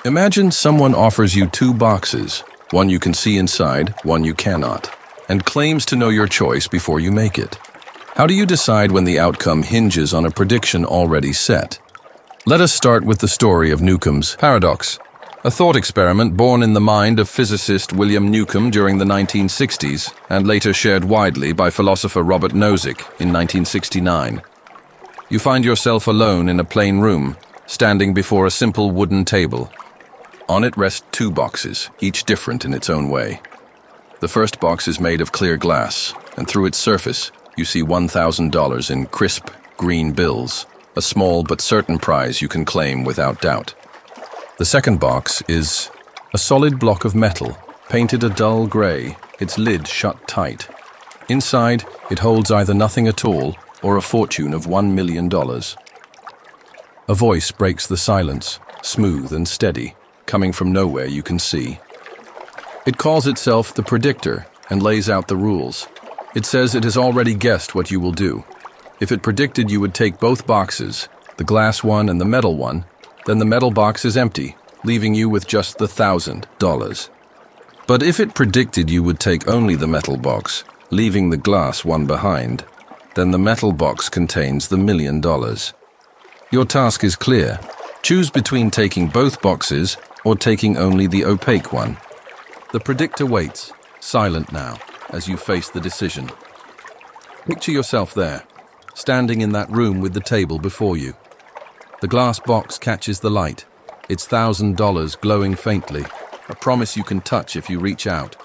Imagine someone offers you two boxes, one you can see inside, one you cannot, and claims to know your choice before you make it. How do you decide when the outcome hinges on a prediction already set? Let us start with the story of Newcomb's paradox, a thought experiment born in the mind of physicist William Newcomb during the 1960s and later shared widely by philosopher Robert Nozick in 1969. You find yourself alone in a plain room, standing before a simple wooden table. On it rest two boxes, each different in its own way. The first box is made of clear glass, and through its surface, you see $1,000 in crisp, green bills, a small but certain prize you can claim without doubt. The second box is a solid block of metal, painted a dull gray, its lid shut tight. Inside, it holds either nothing at all or a fortune of $1 million. A voice breaks the silence, smooth and steady, coming from nowhere you can see. It calls itself the predictor and lays out the rules. It says it has already guessed what you will do. If it predicted you would take both boxes, the glass one and the metal one, then the metal box is empty, leaving you with just the $1,000. But if it predicted you would take only the metal box, leaving the glass one behind, then the metal box contains the $1 million. Your task is clear. Choose between taking both boxes or taking only the opaque one. The predictor waits, silent now, as you face the decision. Picture yourself there, standing in that room with the table before you. The glass box catches the light, its $1,000 glowing faintly, a promise you can touch if you reach out.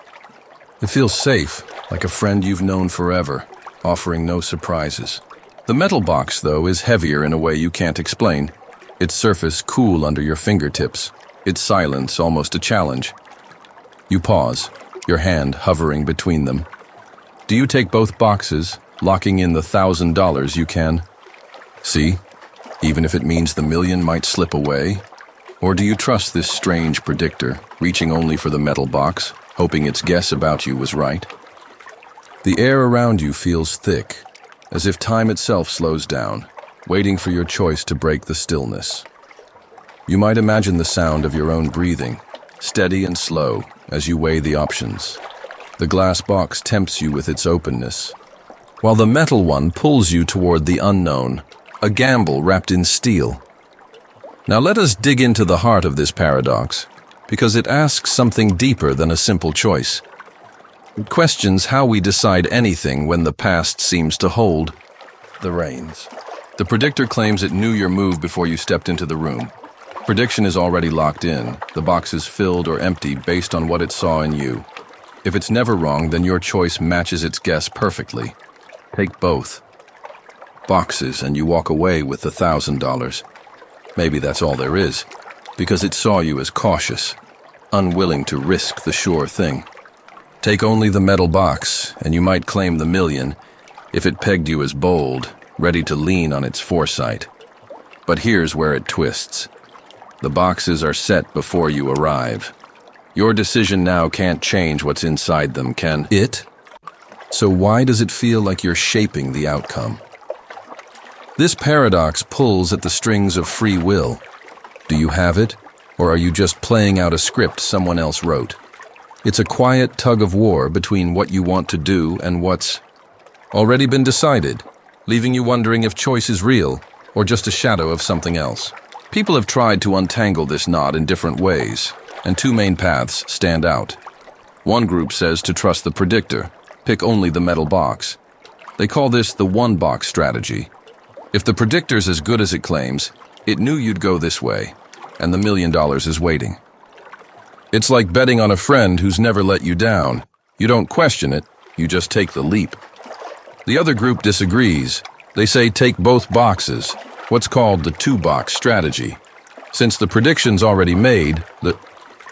It feels safe, like a friend you've known forever, offering no surprises. The metal box, though, is heavier in a way you can't explain, its surface cool under your fingertips, its silence almost a challenge. You pause, your hand hovering between them. Do you take both boxes, locking in the $1,000 you can? See, even if it means the million might slip away? Or do you trust this strange predictor, reaching only for the metal box, hoping its guess about you was right? The air around you feels thick, as if time itself slows down, waiting for your choice to break the stillness. You might imagine the sound of your own breathing, steady and slow, as you weigh the options. The glass box tempts you with its openness, while the metal one pulls you toward the unknown, a gamble wrapped in steel. Now let us dig into the heart of this paradox, because it asks something deeper than a simple choice. It questions how we decide anything when the past seems to hold the reins. The predictor claims it knew your move before you stepped into the room. Prediction is already locked in, the box is filled or empty based on what it saw in you. If it's never wrong, then your choice matches its guess perfectly. Take both boxes and you walk away with the $1,000. Maybe that's all there is, because it saw you as cautious, unwilling to risk the sure thing. Take only the metal box, and you might claim the million if it pegged you as bold, ready to lean on its foresight. But here's where it twists. The boxes are set before you arrive. Your decision now can't change what's inside them, can it? So why does it feel like you're shaping the outcome? This paradox pulls at the strings of free will. Do you have it, or are you just playing out a script someone else wrote? It's a quiet tug of war between what you want to do and what's already been decided, leaving you wondering if choice is real or just a shadow of something else. People have tried to untangle this knot in different ways, and two main paths stand out. One group says to trust the predictor, pick only the metal box. They call this the one-box strategy. If the predictor's as good as it claims, it knew you'd go this way, and the $1 million is waiting. It's like betting on a friend who's never let you down. You don't question it, you just take the leap. The other group disagrees. They say take both boxes, what's called the two-box strategy. Since the prediction's already made, the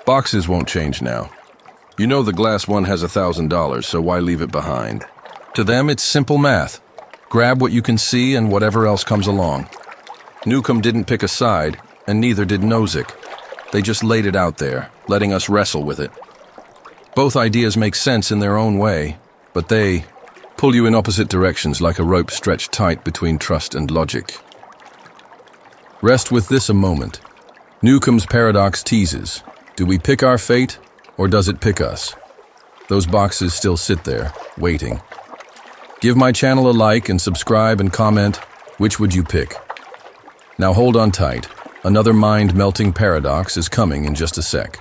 boxes won't change now. You know the glass one has $1,000, so why leave it behind? To them, it's simple math. Grab what you can see and whatever else comes along. Newcomb didn't pick a side, and neither did Nozick. They just laid it out there, letting us wrestle with it. Both ideas make sense in their own way, but they pull you in opposite directions like a rope stretched tight between trust and logic. Rest with this a moment. Newcomb's paradox teases. Do we pick our fate, or does it pick us? Those boxes still sit there, waiting. Give my channel a like and subscribe and comment. Which would you pick? Now hold on tight. Another mind-melting paradox is coming in just a sec.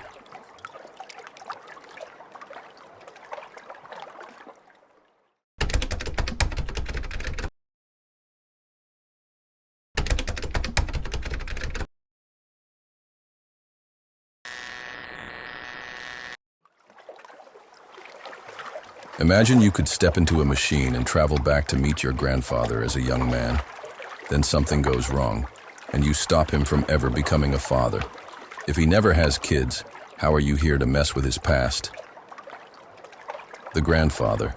Imagine you could step into a machine and travel back to meet your grandfather as a young man. Then something goes wrong, and you stop him from ever becoming a father. If he never has kids, how are you here to mess with his past? The grandfather.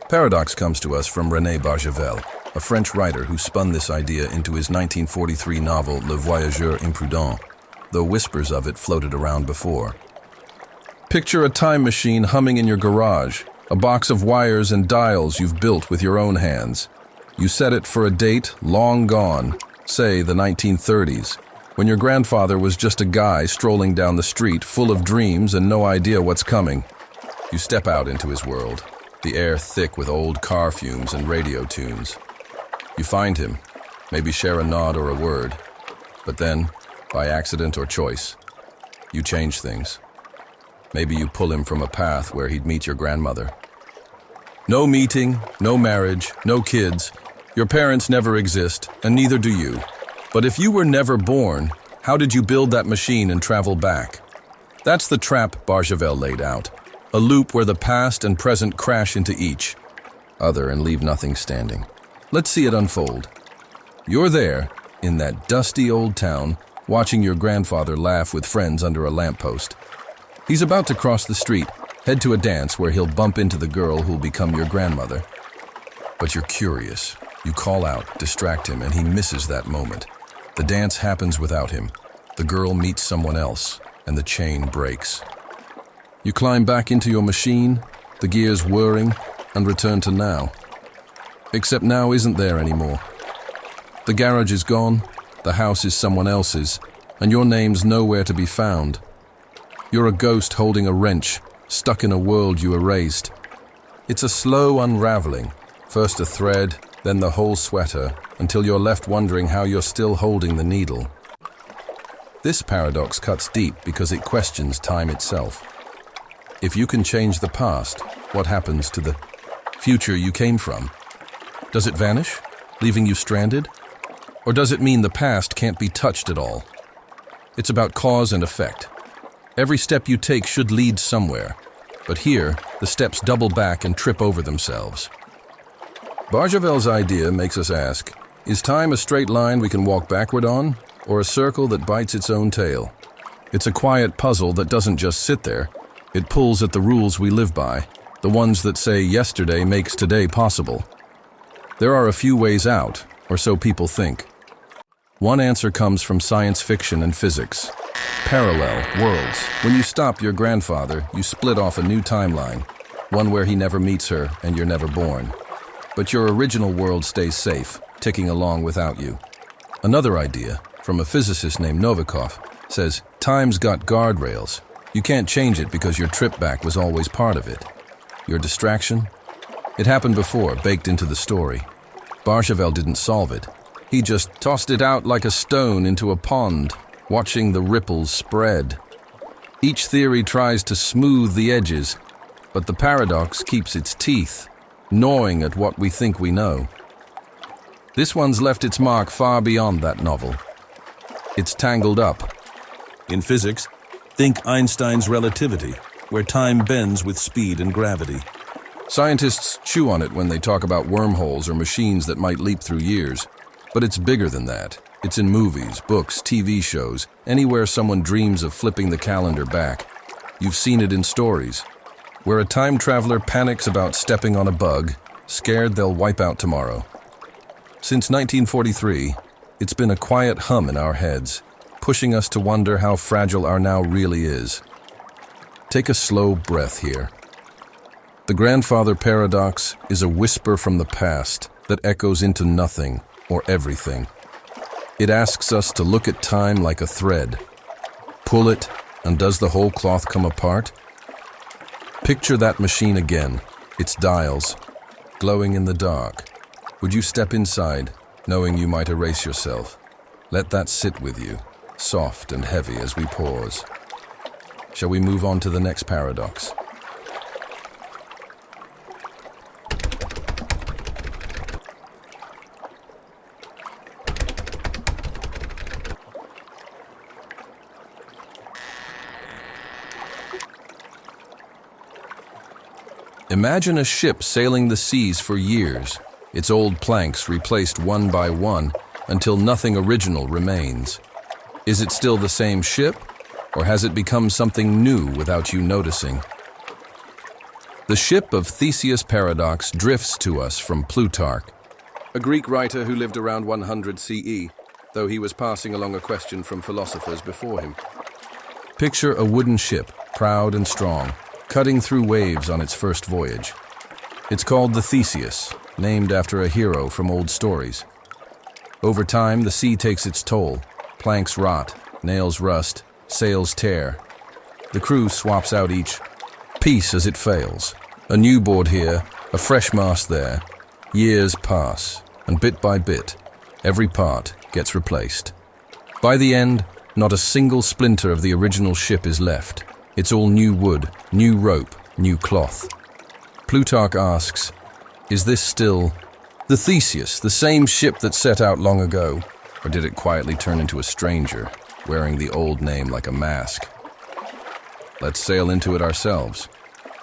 Paradox comes to us from René Barjavel, a French writer who spun this idea into his 1943 novel Le Voyageur Imprudent, though whispers of it floated around before. Picture a time machine humming in your garage, a box of wires and dials you've built with your own hands. You set it for a date long gone, say the 1930s, when your grandfather was just a guy strolling down the street full of dreams and no idea what's coming. You step out into his world, the air thick with old car fumes and radio tunes. You find him, maybe share a nod or a word, but then, by accident or choice, you change things. Maybe you pull him from a path where he'd meet your grandmother. No meeting, no marriage, no kids. Your parents never exist, and neither do you. But if you were never born, how did you build that machine and travel back? That's the trap Barjavel laid out. A loop where the past and present crash into each other and leave nothing standing. Let's see it unfold. You're there, in that dusty old town, watching your grandfather laugh with friends under a lamppost. He's about to cross the street, head to a dance where he'll bump into the girl who'll become your grandmother. But you're curious. You call out, distract him, and he misses that moment. The dance happens without him. The girl meets someone else, and the chain breaks. You climb back into your machine, the gears whirring, and return to now. Except now isn't there anymore. The garage is gone, the house is someone else's, and your name's nowhere to be found. You're a ghost holding a wrench, stuck in a world you erased. It's a slow unraveling, first a thread, then the whole sweater, until you're left wondering how you're still holding the needle. This paradox cuts deep because it questions time itself. If you can change the past, what happens to the future you came from? Does it vanish, leaving you stranded? Or does it mean the past can't be touched at all? It's about cause and effect. Every step you take should lead somewhere, but here, the steps double back and trip over themselves. Barjavel's idea makes us ask, is time a straight line we can walk backward on, or a circle that bites its own tail? It's a quiet puzzle that doesn't just sit there. It pulls at the rules we live by, the ones that say yesterday makes today possible. There are a few ways out, or so people think. One answer comes from science fiction and physics. Parallel worlds. When you stop your grandfather, you split off a new timeline, one where he never meets her and you're never born. But your original world stays safe, ticking along without you. Another idea, from a physicist named Novikov, says, time's got guardrails. You can't change it because your trip back was always part of it. Your distraction? It happened before, baked into the story. Barjavel didn't solve it. He just tossed it out like a stone into a pond, watching the ripples spread. Each theory tries to smooth the edges, but the paradox keeps its teeth, gnawing at what we think we know. This one's left its mark far beyond that novel. It's tangled up. In physics, think Einstein's relativity, where time bends with speed and gravity. Scientists chew on it when they talk about wormholes or machines that might leap through years, but it's bigger than that. It's in movies, books, TV shows, anywhere someone dreams of flipping the calendar back. You've seen it in stories, where a time traveler panics about stepping on a bug, scared they'll wipe out tomorrow. Since 1943, it's been a quiet hum in our heads, pushing us to wonder how fragile our now really is. Take a slow breath here. The grandfather paradox is a whisper from the past that echoes into nothing or everything. It asks us to look at time like a thread. Pull it, and does the whole cloth come apart? Picture that machine again, its dials, glowing in the dark. Would you step inside, knowing you might erase yourself? Let that sit with you, soft and heavy as we pause. Shall we move on to the next paradox? Imagine a ship sailing the seas for years, its old planks replaced one by one until nothing original remains. Is it still the same ship, or has it become something new without you noticing? The ship of Theseus Paradox drifts to us from Plutarch, a Greek writer who lived around 100 CE, though he was passing along a question from philosophers before him. Picture a wooden ship, proud and strong, cutting through waves on its first voyage. It's called the Theseus, named after a hero from old stories. Over time, the sea takes its toll. Planks rot, nails rust, sails tear. The crew swaps out each piece as it fails. A new board here, a fresh mast there. Years pass, and bit by bit, every part gets replaced. By the end, not a single splinter of the original ship is left. It's all new wood, new rope, new cloth. Plutarch asks, is this still the Theseus, the same ship that set out long ago? Or did it quietly turn into a stranger, wearing the old name like a mask? Let's sail into it ourselves.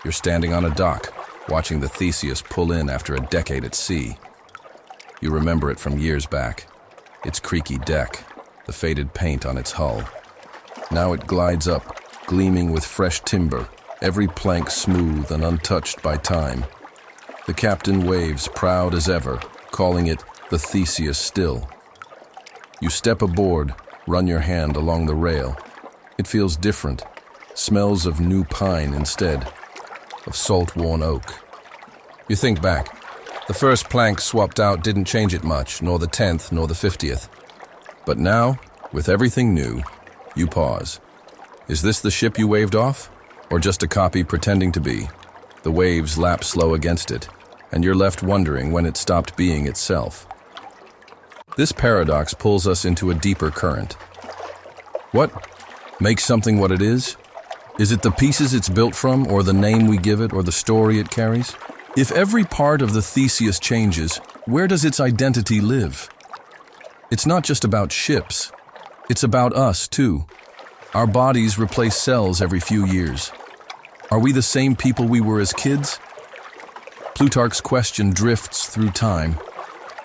You're standing on a dock, watching the Theseus pull in after a decade at sea. You remember it from years back. Its creaky deck, the faded paint on its hull. Now it glides up, gleaming with fresh timber, every plank smooth and untouched by time. The captain waves, proud as ever, calling it the Theseus still. You step aboard, run your hand along the rail. It feels different, smells of new pine instead, of salt-worn oak. You think back. The first plank swapped out didn't change it much, nor the 10th, nor the 50th. But now, with everything new, you pause. Is this the ship you waved off? Or just a copy pretending to be? The waves lap slow against it, and you're left wondering when it stopped being itself. This paradox pulls us into a deeper current. What makes something what it is? Is it the pieces it's built from, or the name we give it, or the story it carries? If every part of the Theseus changes, where does its identity live? It's not just about ships. It's about us, too. Our bodies replace cells every few years. Are we the same people we were as kids? Plutarch's question drifts through time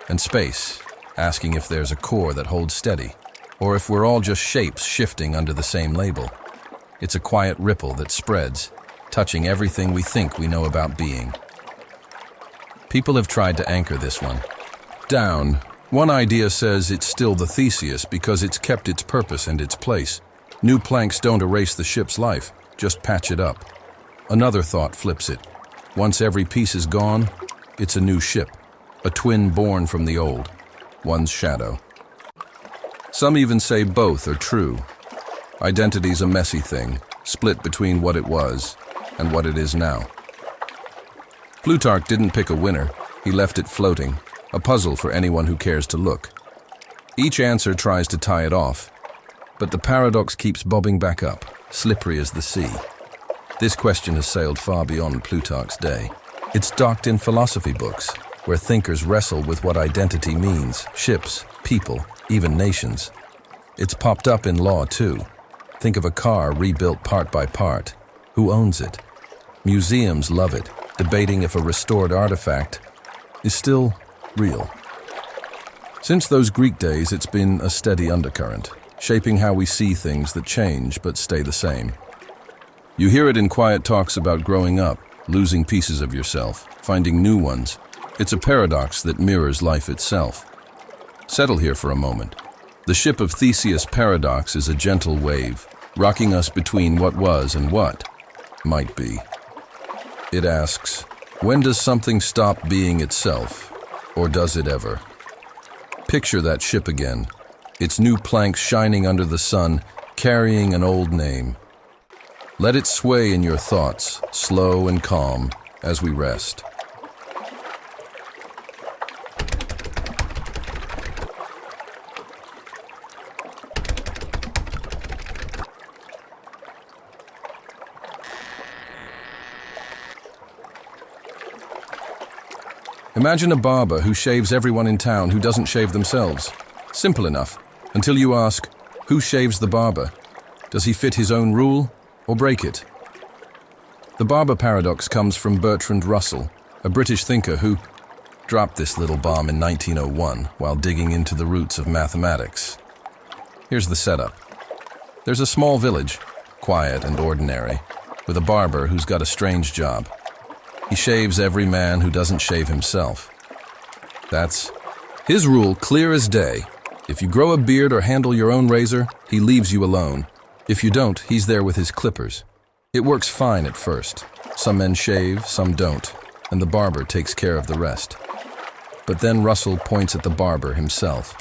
and space, asking if there's a core that holds steady, or if we're all just shapes shifting under the same label. It's a quiet ripple that spreads, touching everything we think we know about being. People have tried to anchor this one down. One idea says it's still the Theseus because it's kept its purpose and its place. New planks don't erase the ship's life, just patch it up. Another thought flips it. Once every piece is gone, it's a new ship, a twin born from the old, one's shadow. Some even say both are true. Identity's a messy thing, split between what it was and what it is now. Plutarch didn't pick a winner, he left it floating, a puzzle for anyone who cares to look. Each answer tries to tie it off, but the paradox keeps bobbing back up, slippery as the sea. This question has sailed far beyond Plutarch's day. It's docked in philosophy books, where thinkers wrestle with what identity means, ships, people, even nations. It's popped up in law too. Think of a car rebuilt part by part. Who owns it? Museums love it, debating if a restored artifact is still real. Since those Greek days, it's been a steady undercurrent, shaping how we see things that change but stay the same. You hear it in quiet talks about growing up, losing pieces of yourself, finding new ones. It's a paradox that mirrors life itself. Settle here for a moment. The ship of Theseus Paradox is a gentle wave, rocking us between what was and what might be. It asks, when does something stop being itself, or does it ever? Picture that ship again, its new planks shining under the sun, carrying an old name. Let it sway in your thoughts, slow and calm, as we rest. Imagine a barber who shaves everyone in town who doesn't shave themselves. Simple enough, until you ask, who shaves the barber? Does he fit his own rule or break it? The barber paradox comes from Bertrand Russell, a British thinker who dropped this little bomb in 1901 while digging into the roots of mathematics. Here's the setup. There's a small village, quiet and ordinary, with a barber who's got a strange job. He shaves every man who doesn't shave himself. That's his rule, clear as day. If you grow a beard or handle your own razor, he leaves you alone. If you don't, he's there with his clippers. It works fine at first. Some men shave, some don't, and the barber takes care of the rest. But then Russell points at the barber himself.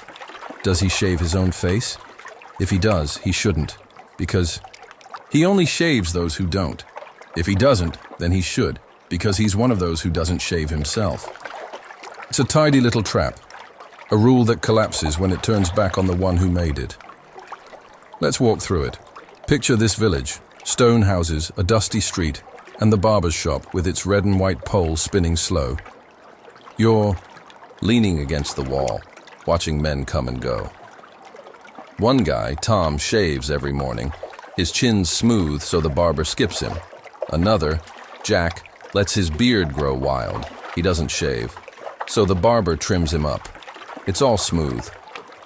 Does he shave his own face? If he does, he shouldn't, because he only shaves those who don't. If he doesn't, then he should, because he's one of those who doesn't shave himself. It's a tidy little trap, a rule that collapses when it turns back on the one who made it. Let's walk through it. Picture this village, stone houses, a dusty street, and the barber's shop with its red and white pole spinning slow. You're leaning against the wall, watching men come and go. One guy, Tom, shaves every morning, his chin's smooth so the barber skips him. Another, Jack, lets his beard grow wild. He doesn't shave, so the barber trims him up. It's all smooth.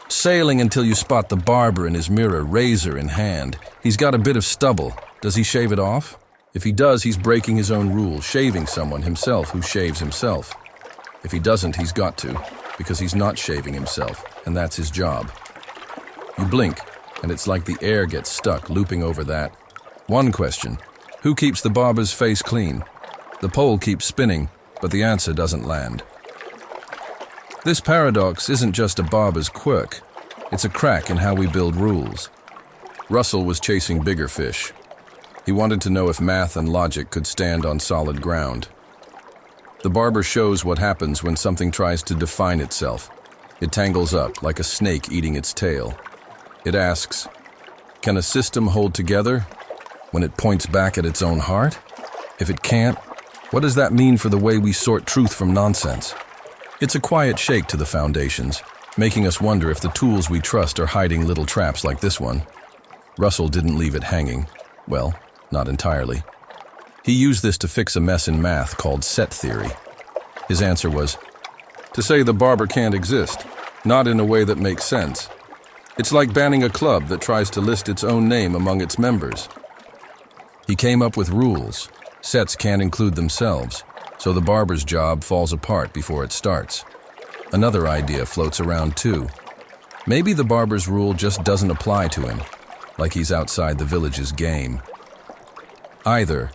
Sailing until you spot the barber in his mirror, razor in hand. He's got a bit of stubble. Does he shave it off? If he does, he's breaking his own rule, shaving someone himself who shaves himself. If he doesn't, he's got to, because he's not shaving himself, and that's his job. You blink, and it's like the air gets stuck, looping over that. One question: who keeps the barber's face clean? The pole keeps spinning, but the answer doesn't land. This paradox isn't just a barber's quirk. It's a crack in how we build rules. Russell was chasing bigger fish. He wanted to know if math and logic could stand on solid ground. The barber shows what happens when something tries to define itself. It tangles up like a snake eating its tail. It asks, can a system hold together when it points back at its own heart? If it can't, what does that mean for the way we sort truth from nonsense? It's a quiet shake to the foundations, making us wonder if the tools we trust are hiding little traps like this one. Russell didn't leave it hanging. Well, not entirely. He used this to fix a mess in math called set theory. His answer was, to say the barber can't exist, not in a way that makes sense. It's like banning a club that tries to list its own name among its members. He came up with rules. Sets can't include themselves, so the barber's job falls apart before it starts. Another idea floats around too. Maybe the barber's rule just doesn't apply to him, like he's outside the village's game. Either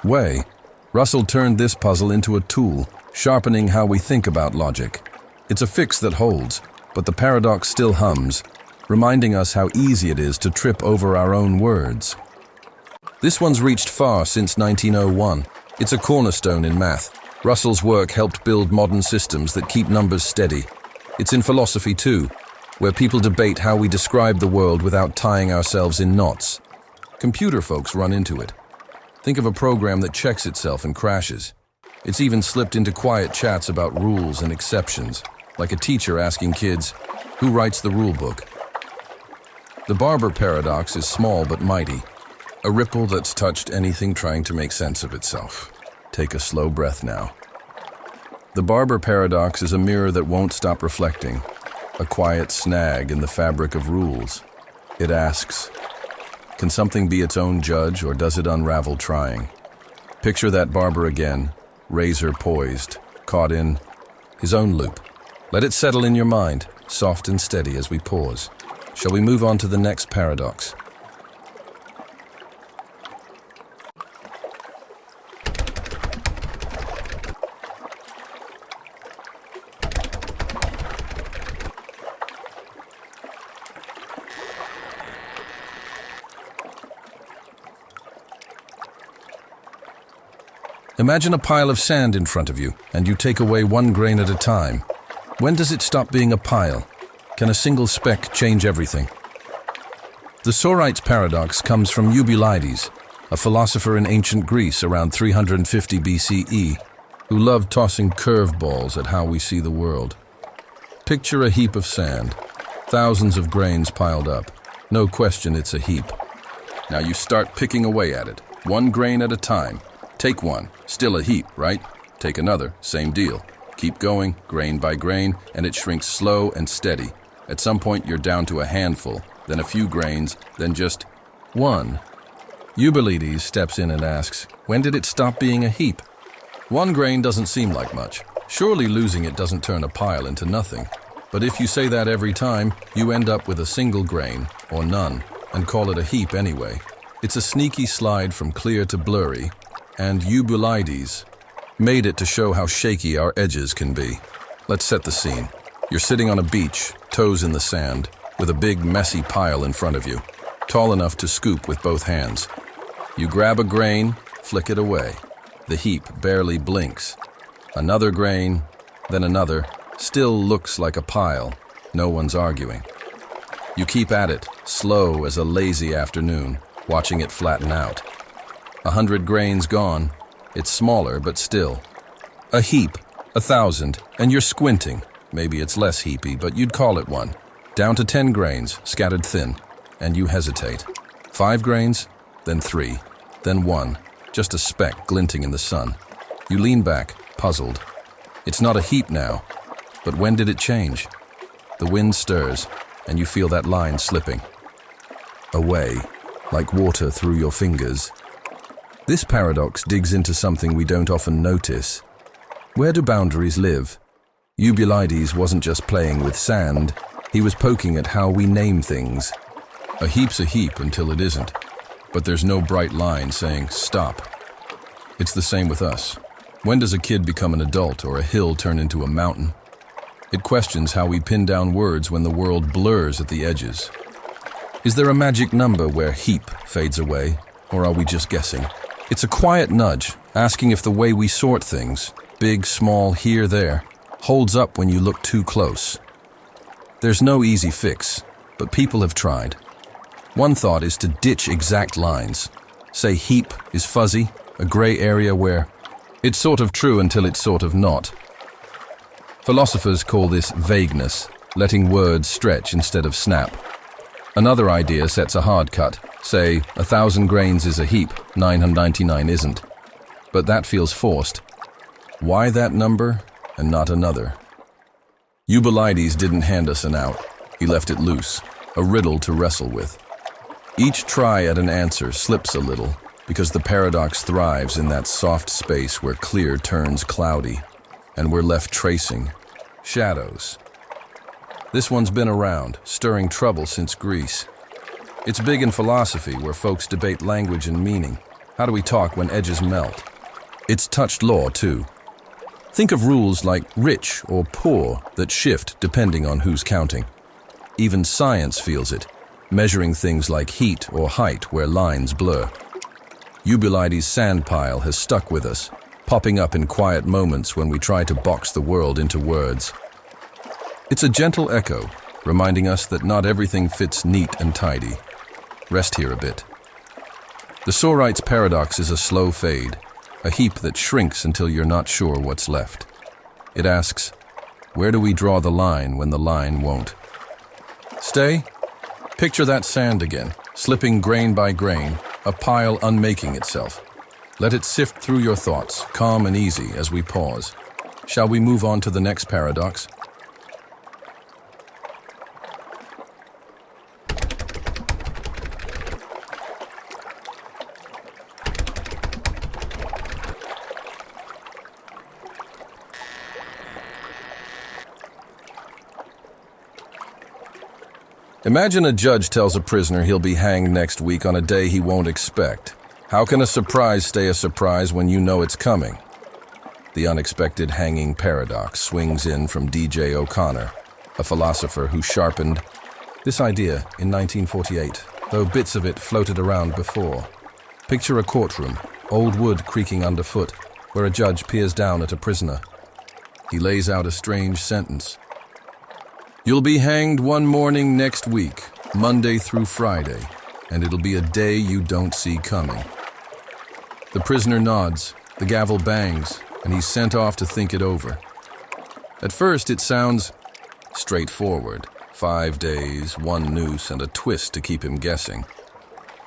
way, Russell turned this puzzle into a tool, sharpening how we think about logic. It's a fix that holds, but the paradox still hums, reminding us how easy it is to trip over our own words. This one's reached far since 1901. It's a cornerstone in math. Russell's work helped build modern systems that keep numbers steady. It's in philosophy too, where people debate how we describe the world without tying ourselves in knots. Computer folks run into it. Think of a program that checks itself and crashes. It's even slipped into quiet chats about rules and exceptions, like a teacher asking kids, who writes the rule book? The barber paradox is small but mighty. A ripple that's touched anything trying to make sense of itself. Take a slow breath now. The barber paradox is a mirror that won't stop reflecting, a quiet snag in the fabric of rules. It asks, can something be its own judge, or does it unravel trying? Picture that barber again, razor poised, caught in his own loop. Let it settle in your mind, soft and steady as we pause. Shall we move on to the next paradox? Imagine a pile of sand in front of you, and you take away one grain at a time. When does it stop being a pile? Can a single speck change everything? The Banach-Tarski Paradox comes from Eubulides, a philosopher in ancient Greece around 350 BCE, who loved tossing curveballs at how we see the world. Picture a heap of sand, thousands of grains piled up. No question it's a heap. Now you start picking away at it, one grain at a time. Take one, still a heap, right? Take another, same deal. Keep going, grain by grain, and it shrinks slow and steady. At some point you're down to a handful, then a few grains, then just one. Eubulides steps in and asks, when did it stop being a heap? One grain doesn't seem like much. Surely losing it doesn't turn a pile into nothing. But if you say that every time, you end up with a single grain, or none, and call it a heap anyway. It's a sneaky slide from clear to blurry, and Eubulides made it to show how shaky our edges can be. Let's set the scene. You're sitting on a beach, toes in the sand, with a big messy pile in front of you, tall enough to scoop with both hands. You grab a grain, flick it away. The heap barely blinks. Another grain, then another, still looks like a pile. No one's arguing. You keep at it, slow as a lazy afternoon, watching it flatten out. 100 grains gone. It's smaller, but still. A heap, 1,000, and you're squinting. Maybe it's less heapy, but you'd call it one. Down to 10 grains, scattered thin, and you hesitate. 5 grains, then 3, then 1, just a speck glinting in the sun. You lean back, puzzled. It's not a heap now, but when did it change? The wind stirs, and you feel that line slipping. Away, like water through your fingers. This paradox digs into something we don't often notice. Where do boundaries live? Eubulides wasn't just playing with sand, he was poking at how we name things. A heap's a heap until it isn't, but there's no bright line saying stop. It's the same with us. When does a kid become an adult or a hill turn into a mountain? It questions how we pin down words when the world blurs at the edges. Is there a magic number where heap fades away, or are we just guessing? It's a quiet nudge, asking if the way we sort things, big, small, here, there, holds up when you look too close. There's no easy fix, but people have tried. One thought is to ditch exact lines. Say heap is fuzzy, a gray area where it's sort of true until it's sort of not. Philosophers call this vagueness, letting words stretch instead of snap. Another idea sets a hard cut. Say, 1,000 grains is a heap, 999 isn't. But that feels forced. Why that number and not another? Eubulides didn't hand us an out. He left it loose, a riddle to wrestle with. Each try at an answer slips a little, because the paradox thrives in that soft space where clear turns cloudy, and we're left tracing shadows. This one's been around, stirring trouble since Greece. It's big in philosophy, where folks debate language and meaning. How do we talk when edges melt? It's touched law, too. Think of rules like rich or poor that shift depending on who's counting. Even science feels it, measuring things like heat or height where lines blur. Eubulides' sand pile has stuck with us, popping up in quiet moments when we try to box the world into words. It's a gentle echo, reminding us that not everything fits neat and tidy. Rest here a bit. The Banach-Tarski Paradox is a slow fade, a heap that shrinks until you're not sure what's left. It asks, where do we draw the line when the line won't? Stay. Picture that sand again, slipping grain by grain, a pile unmaking itself. Let it sift through your thoughts, calm and easy as we pause. Shall we move on to the next paradox? Imagine a judge tells a prisoner he'll be hanged next week on a day he won't expect. How can a surprise stay a surprise when you know it's coming? The unexpected hanging paradox swings in from D.J. O'Connor, a philosopher who sharpened this idea in 1948, though bits of it floated around before. Picture a courtroom, old wood creaking underfoot, where a judge peers down at a prisoner. He lays out a strange sentence. You'll be hanged one morning next week, Monday through Friday, and it'll be a day you don't see coming. The prisoner nods, the gavel bangs, and he's sent off to think it over. At first, it sounds straightforward. 5 days, 1 noose, and a twist to keep him guessing.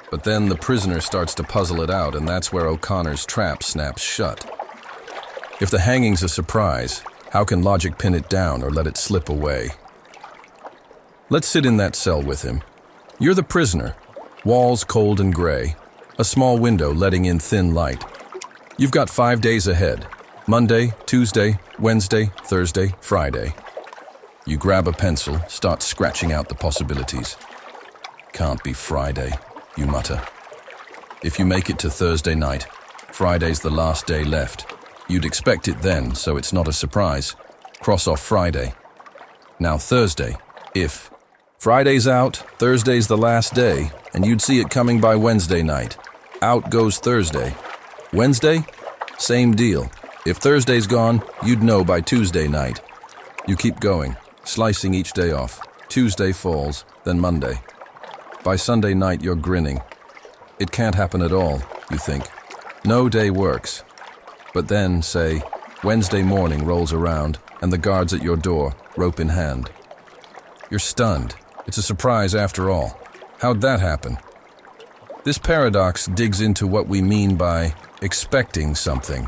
But then the prisoner starts to puzzle it out, and that's where O'Connor's trap snaps shut. If the hanging's a surprise, how can logic pin it down or let it slip away? Let's sit in that cell with him. You're the prisoner. Walls cold and gray. A small window letting in thin light. You've got 5 days ahead. Monday, Tuesday, Wednesday, Thursday, Friday. You grab a pencil, start scratching out the possibilities. Can't be Friday, you mutter. If you make it to Thursday night, Friday's the last day left. You'd expect it then, so it's not a surprise. Cross off Friday. Now Thursday, if. Friday's out, Thursday's the last day, and you'd see it coming by Wednesday night. Out goes Thursday. Wednesday? Same deal. If Thursday's gone, you'd know by Tuesday night. You keep going, slicing each day off. Tuesday falls, then Monday. By Sunday night, you're grinning. It can't happen at all, you think. No day works. But then, say, Wednesday morning rolls around, and the guards at your door, rope in hand. You're stunned. It's a surprise after all. How'd that happen? This paradox digs into what we mean by expecting something.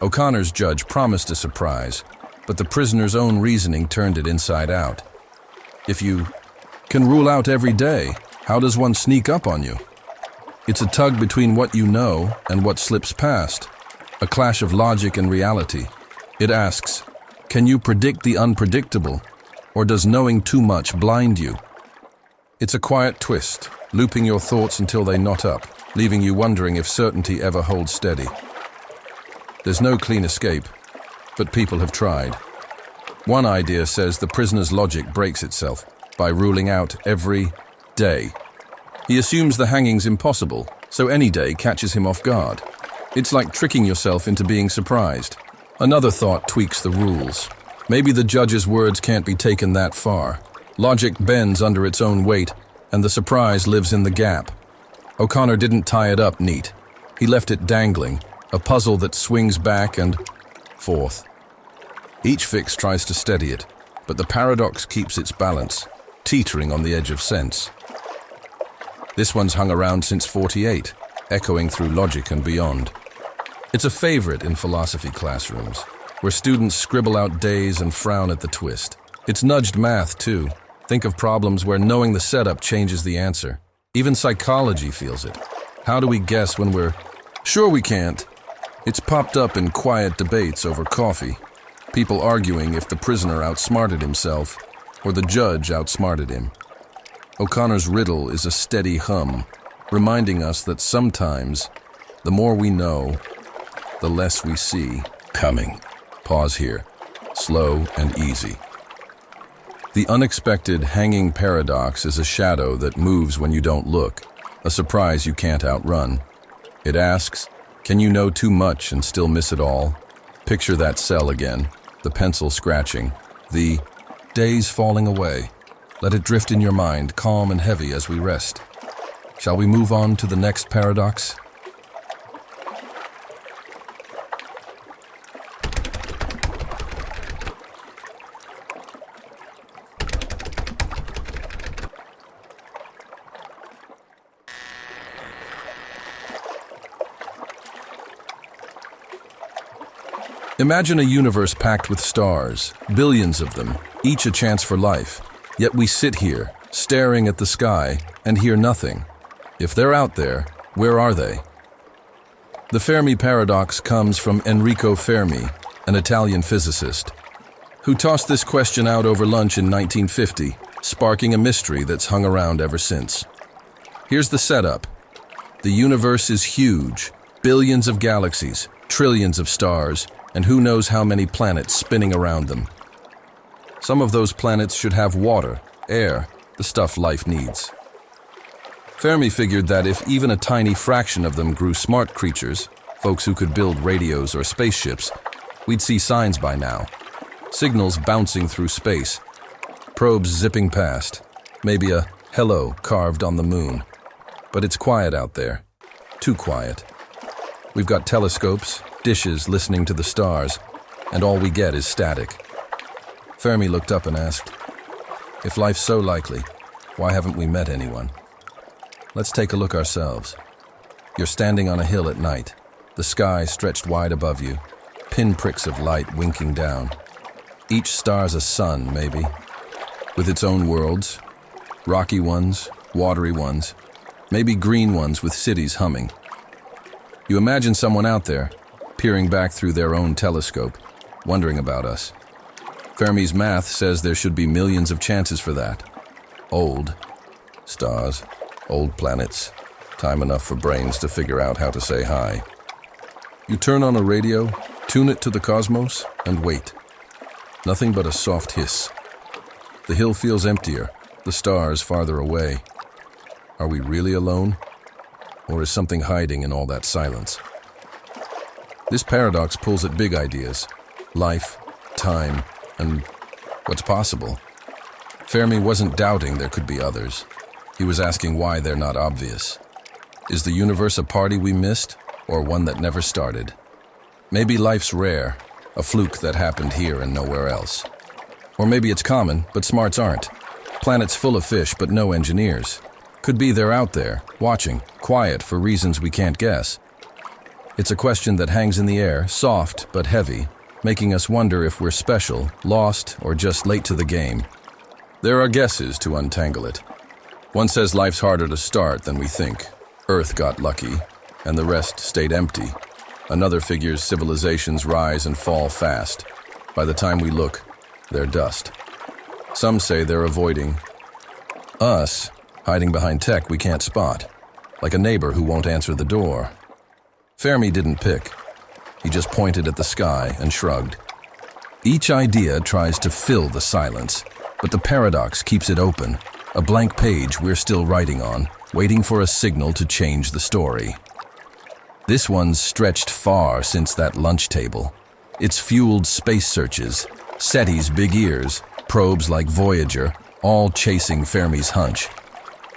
O'Connor's judge promised a surprise, but the prisoner's own reasoning turned it inside out. If you can rule out every day, how does one sneak up on you? It's a tug between what you know and what slips past, a clash of logic and reality. It asks, can you predict the unpredictable, or does knowing too much blind you? It's a quiet twist, looping your thoughts until they knot up, leaving you wondering if certainty ever holds steady. There's no clean escape, but people have tried. One idea says the prisoner's logic breaks itself by ruling out every day. He assumes the hanging's impossible, so any day catches him off guard. It's like tricking yourself into being surprised. Another thought tweaks the rules. Maybe the judge's words can't be taken that far. Logic bends under its own weight, and the surprise lives in the gap. O'Connor didn't tie it up neat. He left it dangling, a puzzle that swings back and forth. Each fix tries to steady it, but the paradox keeps its balance, teetering on the edge of sense. This one's hung around since '48, echoing through logic and beyond. It's a favorite in philosophy classrooms, where students scribble out days and frown at the twist. It's nudged math, too. Think of problems where knowing the setup changes the answer. Even psychology feels it. How do we guess when we're sure we can't? It's popped up in quiet debates over coffee. People arguing if the prisoner outsmarted himself or the judge outsmarted him. O'Connor's riddle is a steady hum, reminding us that sometimes the more we know, the less we see coming. Pause here. Slow and easy. The unexpected hanging paradox is a shadow that moves when you don't look, a surprise you can't outrun. It asks, can you know too much and still miss it all? Picture that cell again, the pencil scratching, the days falling away. Let it drift in your mind, calm and heavy as we rest. Shall we move on to the next paradox? Imagine a universe packed with stars, billions of them, each a chance for life. Yet we sit here, staring at the sky, and hear nothing. If they're out there, where are they? The Fermi paradox comes from Enrico Fermi, an Italian physicist, who tossed this question out over lunch in 1950, sparking a mystery that's hung around ever since. Here's the setup. The universe is huge, billions of galaxies, trillions of stars, and who knows how many planets spinning around them. Some of those planets should have water, air, the stuff life needs. Fermi figured that if even a tiny fraction of them grew smart creatures, Folks who could build radios or spaceships. We'd see signs by now. Signals bouncing through space. Probes zipping past. Maybe a hello carved on the moon. But it's quiet out there. Too quiet. We've got telescopes, dishes listening to the stars, and all we get is static. Fermi looked up and asked, "If life's so likely, why haven't we met anyone?" Let's take a look ourselves. You're standing on a hill at night, the sky stretched wide above you, pinpricks of light winking down. Each star's a sun, maybe, with its own worlds, rocky ones, watery ones, maybe green ones with cities humming. You imagine someone out there, peering back through their own telescope, wondering about us. Fermi's math says there should be millions of chances for that. Old stars, old planets, time enough for brains to figure out how to say hi. You turn on a radio, tune it to the cosmos, and wait. Nothing but a soft hiss. The hill feels emptier, the stars farther away. Are we really alone? Or is something hiding in all that silence? This paradox pulls at big ideas. Life, time, and what's possible. Fermi wasn't doubting there could be others. He was asking why they're not obvious. Is the universe a party we missed, or one that never started? Maybe life's rare, a fluke that happened here and nowhere else. Or maybe it's common, but smarts aren't. Planets full of fish, but no engineers. Could be they're out there, watching, quiet for reasons we can't guess. It's a question that hangs in the air, soft but heavy, making us wonder if we're special, lost, or just late to the game. There are guesses to untangle it. One says life's harder to start than we think. Earth got lucky, and the rest stayed empty. Another figures civilizations rise and fall fast. By the time we look, they're dust. Some say they're avoiding us, hiding behind tech we can't spot, like a neighbor who won't answer the door. Fermi didn't pick. He just pointed at the sky and shrugged. Each idea tries to fill the silence, but the paradox keeps it open, a blank page we're still writing on, waiting for a signal to change the story. This one's stretched far since that lunch table. It's fueled space searches, SETI's big ears, probes like Voyager, all chasing Fermi's hunch.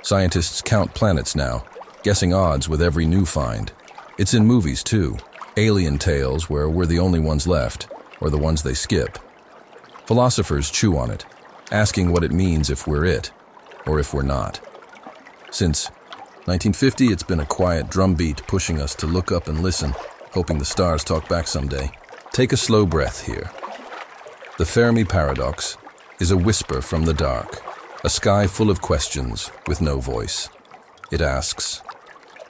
Scientists count planets now, guessing odds with every new find. It's in movies too, alien tales where we're the only ones left, or the ones they skip. Philosophers chew on it, asking what it means if we're it, or if we're not. Since 1950, it's been a quiet drumbeat pushing us to look up and listen, hoping the stars talk back someday. Take a slow breath here. The Fermi Paradox is a whisper from the dark, a sky full of questions with no voice. It asks,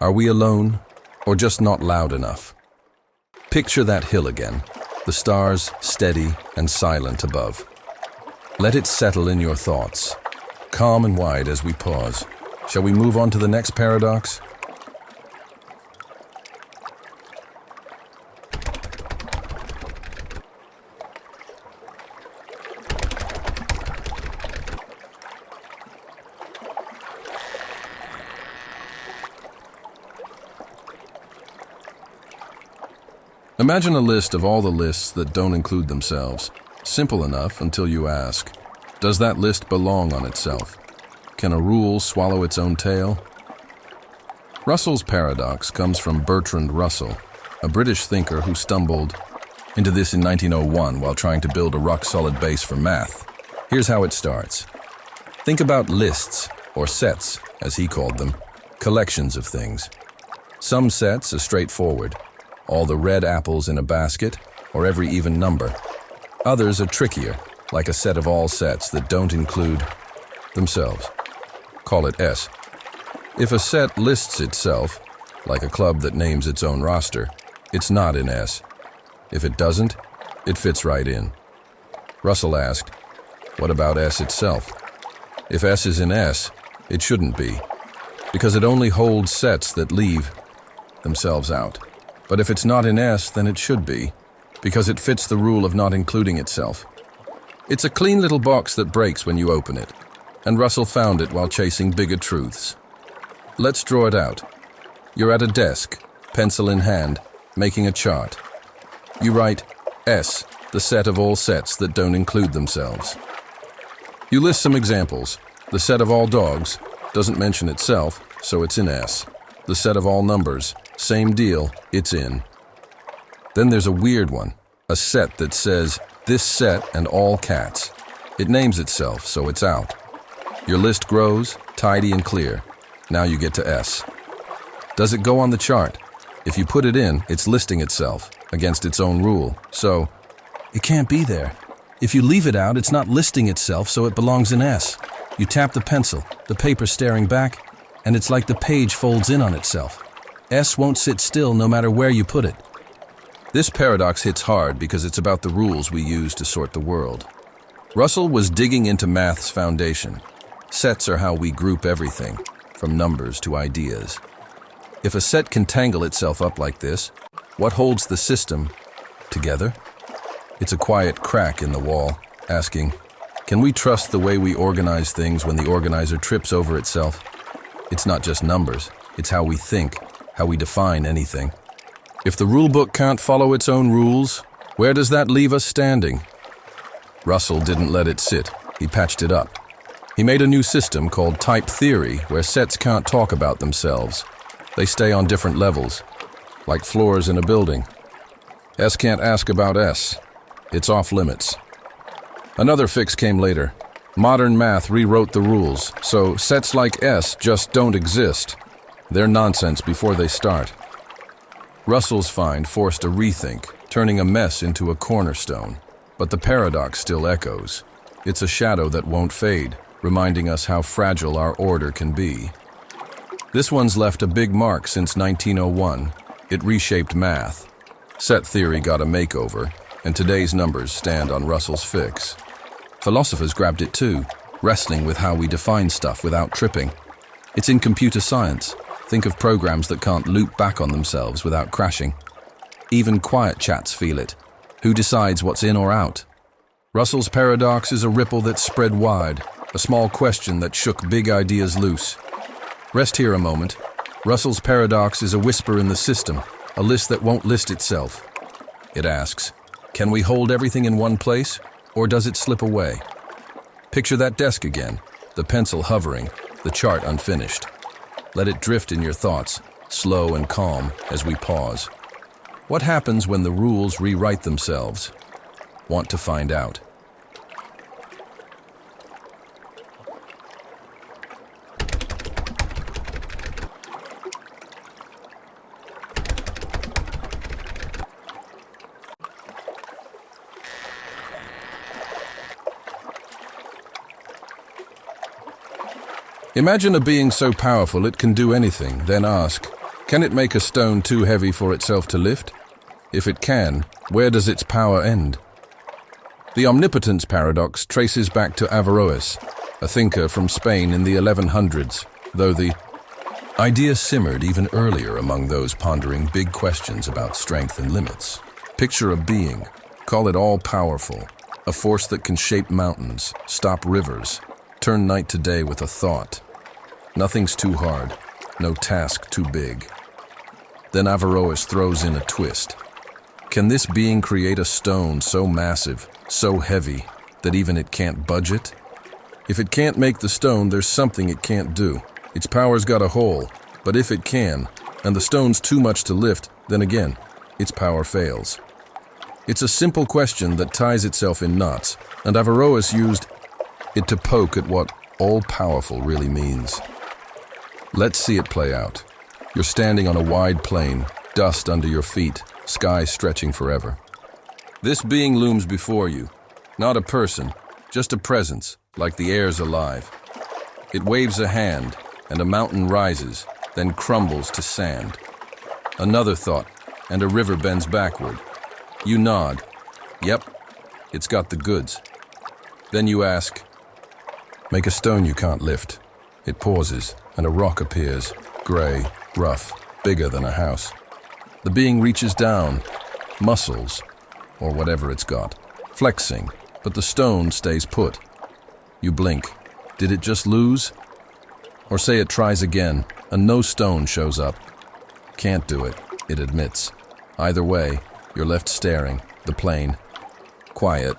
are we alone, or just not loud enough? Picture that hill again, the stars steady and silent above. Let it settle in your thoughts, calm and wide as we pause. Shall we move on to the next paradox? Imagine a list of all the lists that don't include themselves. Simple enough until you ask, does that list belong on itself? Can a rule swallow its own tail? Russell's paradox comes from Bertrand Russell, a British thinker who stumbled into this in 1901 while trying to build a rock-solid base for math. Here's how it starts. Think about lists, or sets, as he called them, collections of things. Some sets are straightforward, all the red apples in a basket, or every even number. Others are trickier, like a set of all sets that don't include themselves. Call it S. If a set lists itself, like a club that names its own roster, it's not in S. If it doesn't, it fits right in. Russell asked, what about S itself? If S is in S, it shouldn't be, because it only holds sets that leave themselves out. But if it's not in S, then it should be, because it fits the rule of not including itself. It's a clean little box that breaks when you open it, and Russell found it while chasing bigger truths. Let's draw it out. You're at a desk, pencil in hand, making a chart. You write S, the set of all sets that don't include themselves. You list some examples. The set of all dogs doesn't mention itself, so it's in S. The set of all numbers, same deal, it's in. Then there's a weird one, a set that says, this set and all cats. It names itself, so it's out. Your list grows, tidy and clear. Now you get to S. Does it go on the chart? If you put it in, it's listing itself against its own rule, so it can't be there. If you leave it out, it's not listing itself, so it belongs in S. You tap the pencil, the paper staring back, and it's like the page folds in on itself. S won't sit still no matter where you put it. This paradox hits hard because it's about the rules we use to sort the world. Russell was digging into math's foundation. Sets are how we group everything, from numbers to ideas. If a set can tangle itself up like this, what holds the system together? It's a quiet crack in the wall, asking, can we trust the way we organize things when the organizer trips over itself? It's not just numbers, it's how we think, how we define anything. If the rulebook can't follow its own rules, where does that leave us standing? Russell didn't let it sit, he patched it up. He made a new system called type theory where sets can't talk about themselves. They stay on different levels, like floors in a building. S can't ask about S. It's off limits. Another fix came later. Modern math rewrote the rules, so sets like S just don't exist. They're nonsense before they start. Russell's find forced a rethink, turning a mess into a cornerstone. But the paradox still echoes. It's a shadow that won't fade, reminding us how fragile our order can be. This one's left a big mark since 1901. It reshaped math. Set theory got a makeover, and today's numbers stand on Russell's fix. Philosophers grabbed it too, wrestling with how we define stuff without tripping. It's in computer science. Think of programs that can't loop back on themselves without crashing. Even quiet chats feel it. Who decides what's in or out? Russell's paradox is a ripple that spread wide, a small question that shook big ideas loose. Rest here a moment. Russell's paradox is a whisper in the system, a list that won't list itself. It asks, can we hold everything in one place, or does it slip away? Picture that desk again, the pencil hovering, the chart unfinished. Let it drift in your thoughts, slow and calm as we pause. What happens when the rules rewrite themselves? Want to find out? Imagine a being so powerful it can do anything, then ask, can it make a stone too heavy for itself to lift? If it can, where does its power end? The omnipotence paradox traces back to Averroes, a thinker from Spain in the 1100s, though the idea simmered even earlier among those pondering big questions about strength and limits. Picture a being, call it all-powerful, a force that can shape mountains, stop rivers, turn night to day with a thought. Nothing's too hard, no task too big. Then Averroes throws in a twist. Can this being create a stone so massive, so heavy, that even it can't budge it? If it can't make the stone, there's something it can't do. Its power's got a hole, but if it can, and the stone's too much to lift, then again, its power fails. It's a simple question that ties itself in knots, and Averroes used it to poke at what all-powerful really means. Let's see it play out. You're standing on a wide plain, dust under your feet, sky stretching forever. This being looms before you, not a person, just a presence, like the air's alive. It waves a hand, and a mountain rises, then crumbles to sand. Another thought, and a river bends backward. You nod. Yep, it's got the goods. Then you ask, make a stone you can't lift. It pauses, and a rock appears, gray, rough, bigger than a house. The being reaches down, muscles, or whatever it's got, flexing, but the stone stays put. You blink. Did it just lose? Or say it tries again, and no stone shows up. Can't do it, it admits. Either way, you're left staring, the plane, quiet,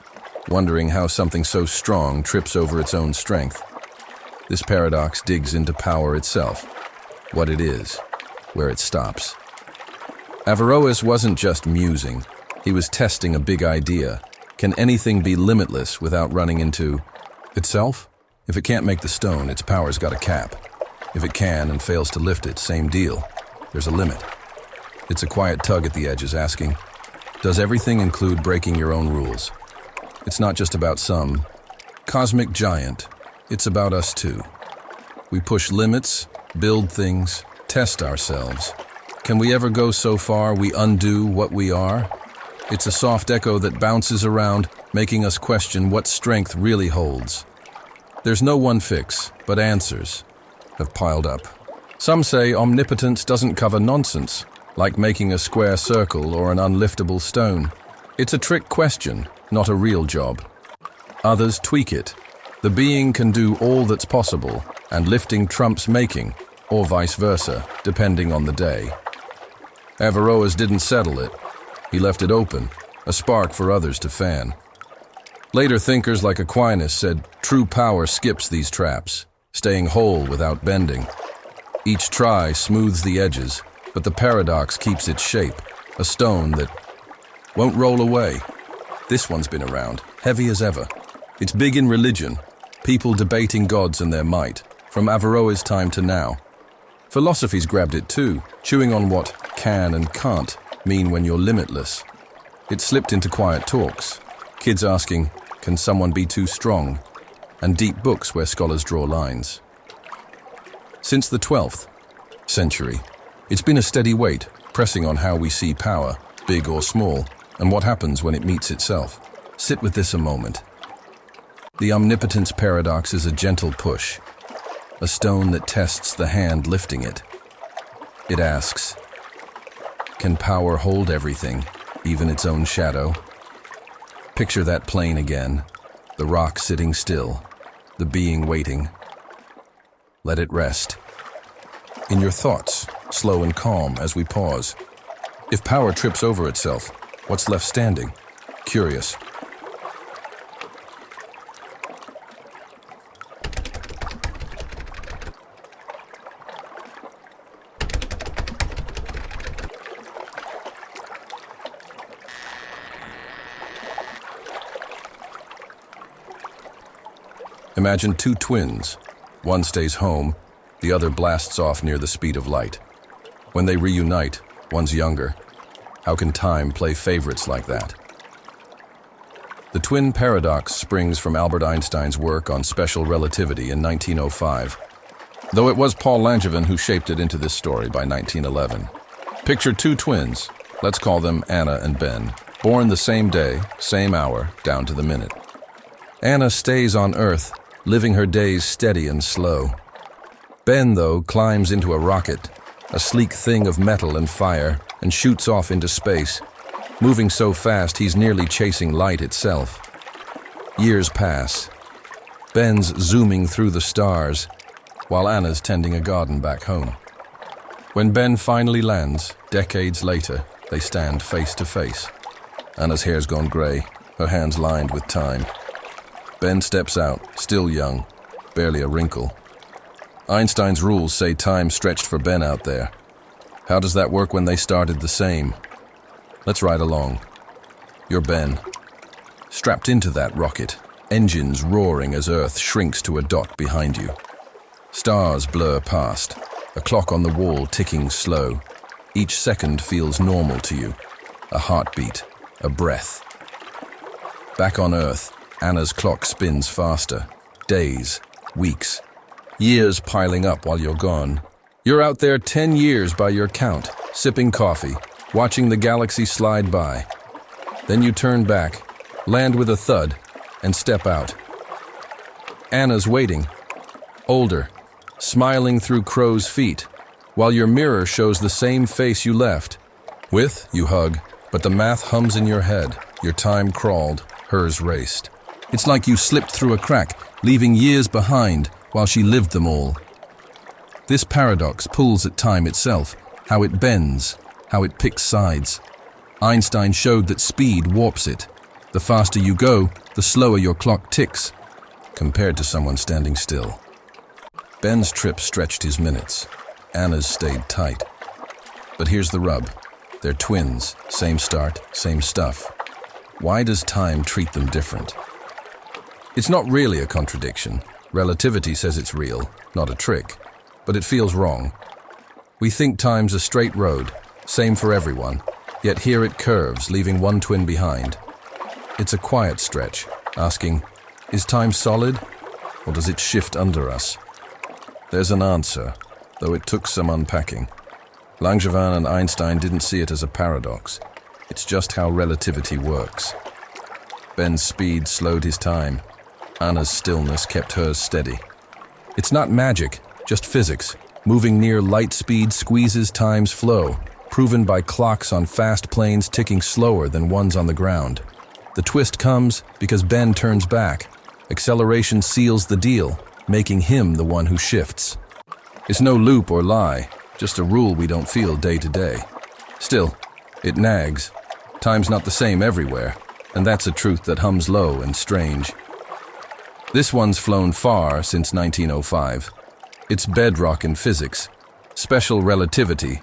wondering how something so strong trips over its own strength. This paradox digs into power itself, what it is, where it stops. Averroes wasn't just musing, he was testing a big idea. Can anything be limitless without running into itself? If it can't make the stone, its power's got a cap. If it can and fails to lift it, same deal. There's a limit. It's a quiet tug at the edges asking, does everything include breaking your own rules? It's not just about some cosmic giant, it's about us too. We push limits, build things, test ourselves. Can we ever go so far we undo what we are? It's a soft echo that bounces around, making us question what strength really holds. There's no one fix, but answers have piled up. Some say omnipotence doesn't cover nonsense, like making a square circle or an unliftable stone. It's a trick question, not a real job. Others tweak it. The being can do all that's possible, and lifting trumps making, or vice versa, depending on the day. Averroes didn't settle it. He left it open, a spark for others to fan. Later thinkers like Aquinas said true power skips these traps, staying whole without bending. Each try smooths the edges, but the paradox keeps its shape, a stone that won't roll away. This one's been around, heavy as ever. It's big in religion, people debating gods and their might, from Averroes' time to now. Philosophy's grabbed it too, chewing on what can and can't mean when you're limitless. It slipped into quiet talks, kids asking, can someone be too strong? And deep books where scholars draw lines. Since the 12th century, it's been a steady weight, pressing on how we see power, big or small, and what happens when it meets itself. Sit with this a moment. The omnipotence paradox is a gentle push, a stone that tests the hand lifting it. It asks, can power hold everything, even its own shadow? Picture that plane again, the rock sitting still, the being waiting. Let it rest. In your thoughts, slow and calm as we pause. If power trips over itself, what's left standing? Curious. Imagine two twins. One stays home, the other blasts off near the speed of light. When they reunite, one's younger. How can time play favorites like that? The twin paradox springs from Albert Einstein's work on special relativity in 1905, though it was Paul Langevin who shaped it into this story by 1911. Picture two twins, let's call them Anna and Ben, born the same day, same hour, down to the minute. Anna stays on Earth, living her days steady and slow. Ben, though, climbs into a rocket, a sleek thing of metal and fire, and shoots off into space, moving so fast he's nearly chasing light itself. Years pass. Ben's zooming through the stars, while Anna's tending a garden back home. When Ben finally lands, decades later, they stand face to face. Anna's hair's gone gray, her hands lined with time. Ben steps out, still young, barely a wrinkle. Einstein's rules say time stretched for Ben out there. How does that work when they started the same? Let's ride along. You're Ben, strapped into that rocket, engines roaring as Earth shrinks to a dot behind you. Stars blur past, a clock on the wall ticking slow. Each second feels normal to you, a heartbeat, a breath. Back on Earth, Anna's clock spins faster. Days, weeks, years piling up while you're gone. You're out there 10 years by your count, sipping coffee, watching the galaxy slide by. Then you turn back, land with a thud, and step out. Anna's waiting, older, smiling through crow's feet, while your mirror shows the same face you left. With, you hug, but the math hums in your head. Your time crawled, hers raced. It's like you slipped through a crack, leaving years behind while she lived them all. This paradox pulls at time itself, how it bends, how it picks sides. Einstein showed that speed warps it. The faster you go, the slower your clock ticks, compared to someone standing still. Ben's trip stretched his minutes. Anna's stayed tight. But here's the rub. They're twins, same start, same stuff. Why does time treat them different? It's not really a contradiction. Relativity says it's real, not a trick. But it feels wrong. We think time's a straight road, same for everyone, yet here it curves, leaving one twin behind. It's a quiet stretch, asking, is time solid, or does it shift under us? There's an answer, though it took some unpacking. Langevin and Einstein didn't see it as a paradox. It's just how relativity works. Ben's speed slowed his time. Anna's stillness kept hers steady. It's not magic, just physics. Moving near light speed squeezes time's flow, proven by clocks on fast planes ticking slower than ones on the ground. The twist comes because Ben turns back. Acceleration seals the deal, making him the one who shifts. It's no loop or lie, just a rule we don't feel day to day. Still, it nags. Time's not the same everywhere, and that's a truth that hums low and strange. This one's flown far since 1905. It's bedrock in physics. Special relativity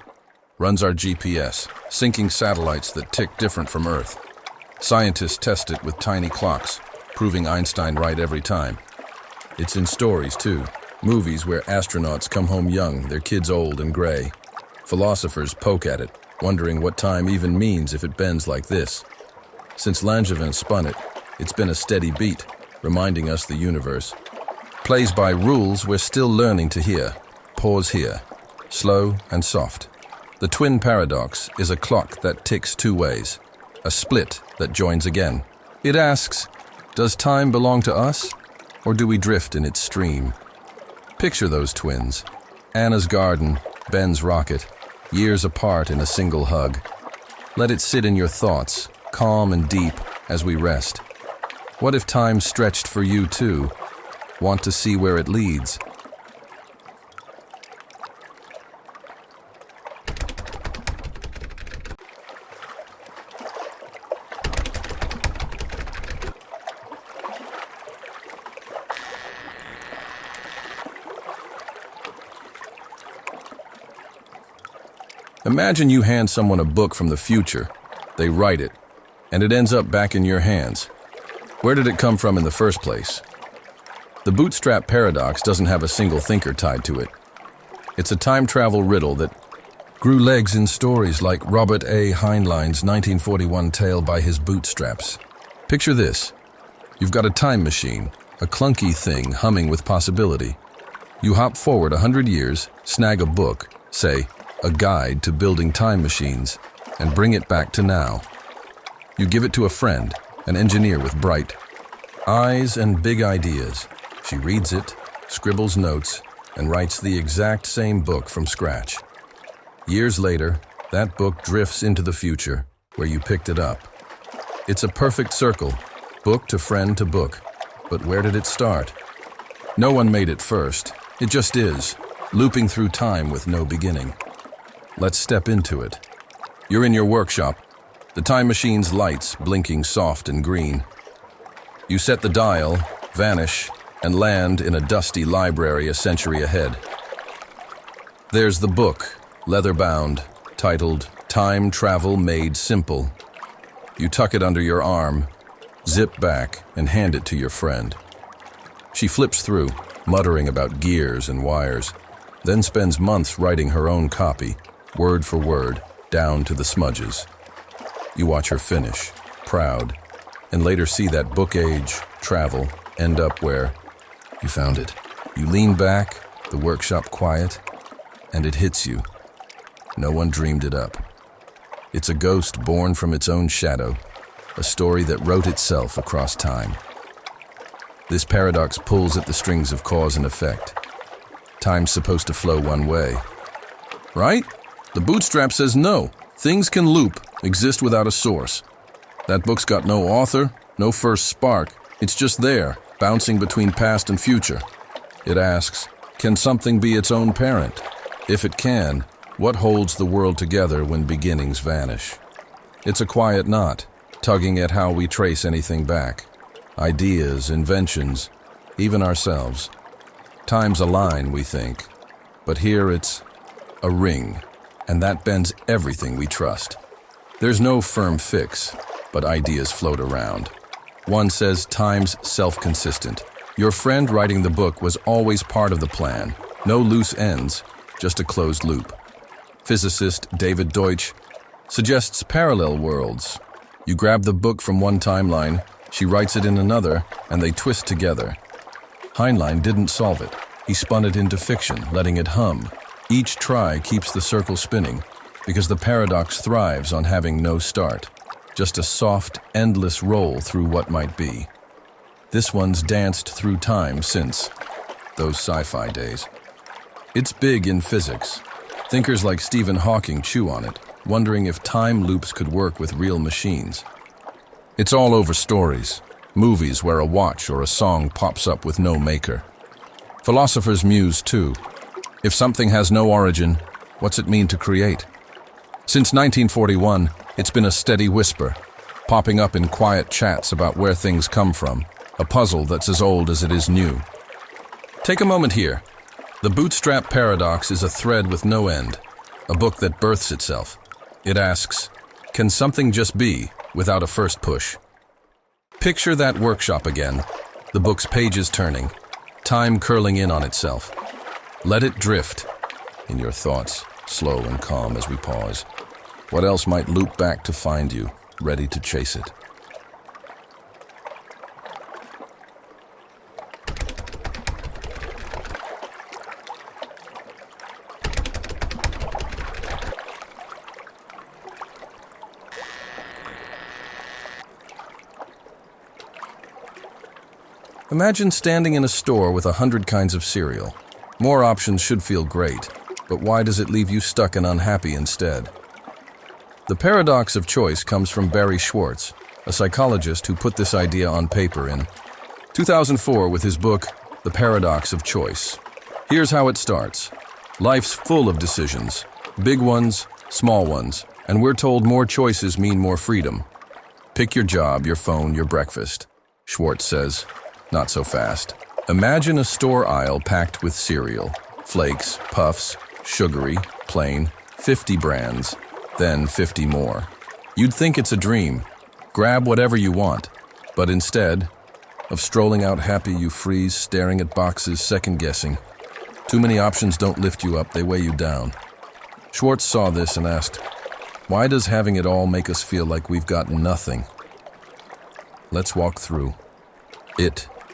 runs our GPS, syncing satellites that tick different from Earth. Scientists test it with tiny clocks, proving Einstein right every time. It's in stories, too. Movies where astronauts come home young, their kids old and gray. Philosophers poke at it, wondering what time even means if it bends like this. Since Langevin spun it, it's been a steady beat, reminding us the universe plays by rules we're still learning to hear. Pause here, slow and soft. The twin paradox is a clock that ticks two ways, a split that joins again. It asks, does time belong to us, or do we drift in its stream? Picture those twins, Anna's garden, Ben's rocket, years apart in a single hug. Let it sit in your thoughts, calm and deep, as we rest. What if time stretched for you too? Want to see where it leads? Imagine you hand someone a book from the future. They write it, and it ends up back in your hands. Where did it come from in the first place? The bootstrap paradox doesn't have a single thinker tied to it. It's a time travel riddle that grew legs in stories like Robert A. Heinlein's 1941 tale By His Bootstraps. Picture this. You've got a time machine, a clunky thing humming with possibility. You hop forward 100 years, snag a book, say, a guide to building time machines, and bring it back to now. You give it to a friend, an engineer with bright eyes and big ideas. She reads it, scribbles notes, and writes the exact same book from scratch. Years later, that book drifts into the future, where you picked it up. It's a perfect circle, book to friend to book. But where did it start? No one made it first. It just is, looping through time with no beginning. Let's step into it. You're in your workshop, the time machine's lights blinking soft and green. You set the dial, vanish, and land in a dusty library a century ahead. There's the book, leather-bound, titled Time Travel Made Simple. You tuck it under your arm, zip back, and hand it to your friend. She flips through, muttering about gears and wires, then spends months writing her own copy, word for word, down to the smudges. You watch her finish, proud, and later see that book age, travel, end up where you found it. You lean back, the workshop quiet, and it hits you. No one dreamed it up. It's a ghost born from its own shadow, a story that wrote itself across time. This paradox pulls at the strings of cause and effect. Time's supposed to flow one way. Right? The bootstrap says no. Things can loop, exist without a source. That book's got no author, no first spark. It's just there, bouncing between past and future. It asks, can something be its own parent? If it can, what holds the world together when beginnings vanish? It's a quiet knot, tugging at how we trace anything back. Ideas, inventions, even ourselves. Time's a line, we think, but here it's a ring, and that bends everything we trust. There's no firm fix, but ideas float around. One says time's self-consistent. Your friend writing the book was always part of the plan. No loose ends, just a closed loop. Physicist David Deutsch suggests parallel worlds. You grab the book from one timeline, she writes it in another, and they twist together. Heinlein didn't solve it. He spun it into fiction, letting it hum. Each try keeps the circle spinning, because the paradox thrives on having no start. Just a soft, endless roll through what might be. This one's danced through time since those sci-fi days. It's big in physics. Thinkers like Stephen Hawking chew on it, wondering if time loops could work with real machines. It's all over stories, movies where a watch or a song pops up with no maker. Philosophers muse too. If something has no origin, what's it mean to create? Since 1941, it's been a steady whisper, popping up in quiet chats about where things come from, a puzzle that's as old as it is new. Take a moment here. The Bootstrap Paradox is a thread with no end, a book that births itself. It asks, can something just be without a first push? Picture that workshop again, the book's pages turning, time curling in on itself. Let it drift in your thoughts, slow and calm as we pause. What else might loop back to find you, ready to chase it? Imagine standing in a store with 100 kinds of cereal. More options should feel great, but why does it leave you stuck and unhappy instead? The paradox of choice comes from Barry Schwartz, a psychologist who put this idea on paper in 2004 with his book, The Paradox of Choice. Here's how it starts. Life's full of decisions, big ones, small ones, and we're told more choices mean more freedom. Pick your job, your phone, your breakfast. Schwartz says, not so fast. Imagine a store aisle packed with cereal, flakes, puffs, sugary, plain, 50 brands, then 50 more. You'd think it's a dream. Grab whatever you want. But instead of strolling out happy, you freeze, staring at boxes, second-guessing. Too many options don't lift you up, they weigh you down. Schwartz saw this and asked, why does having it all make us feel like we've got nothing? Let's walk through.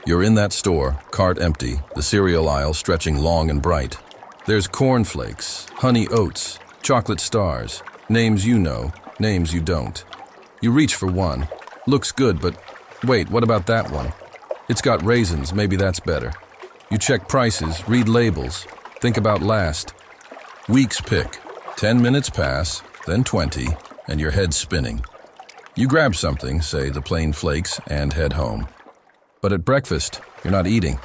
You're in that store, cart empty, the cereal aisle stretching long and bright. There's cornflakes, honey oats, chocolate stars, names you know, names you don't. You reach for one. Looks good, but wait, what about that one? It's got raisins, maybe that's better. You check prices, read labels, think about last. Weeks pick. 10 minutes pass, then 20, and your head's spinning. You grab something, say the plain flakes, and head home. But at breakfast, you're not eating.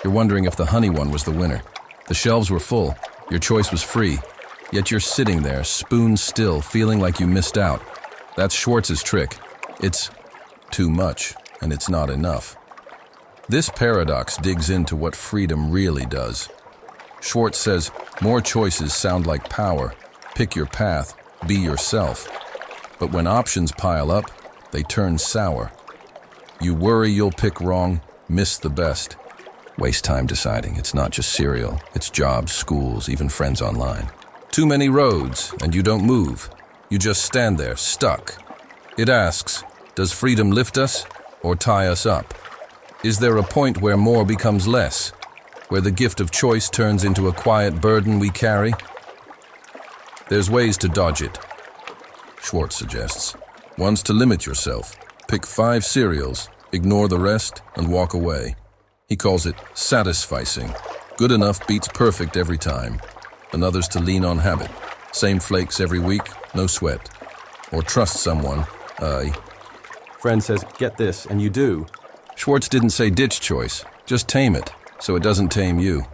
You're wondering if the honey one was the winner. The shelves were full. Your choice was free. Yet you're sitting there, spoon still, feeling like you missed out. That's Schwartz's trick. It's too much, and it's not enough. This paradox digs into what freedom really does. Schwartz says, more choices sound like power. Pick your path, be yourself. But when options pile up, they turn sour. You worry you'll pick wrong, miss the best. Waste time deciding. It's not just cereal. It's jobs, schools, even friends online. Too many roads, and you don't move. You just stand there, stuck. It asks, does freedom lift us or tie us up? Is there a point where more becomes less? Where the gift of choice turns into a quiet burden we carry? There's ways to dodge it. Schwartz suggests. One's to limit yourself. Pick 5 cereals, ignore the rest, and walk away. He calls it satisficing. Good enough beats perfect every time. Another's to lean on habit. Same flakes every week, no sweat. Or trust someone. Friend says, get this, and you do. Schwartz didn't say ditch choice, just tame it, so it doesn't tame you.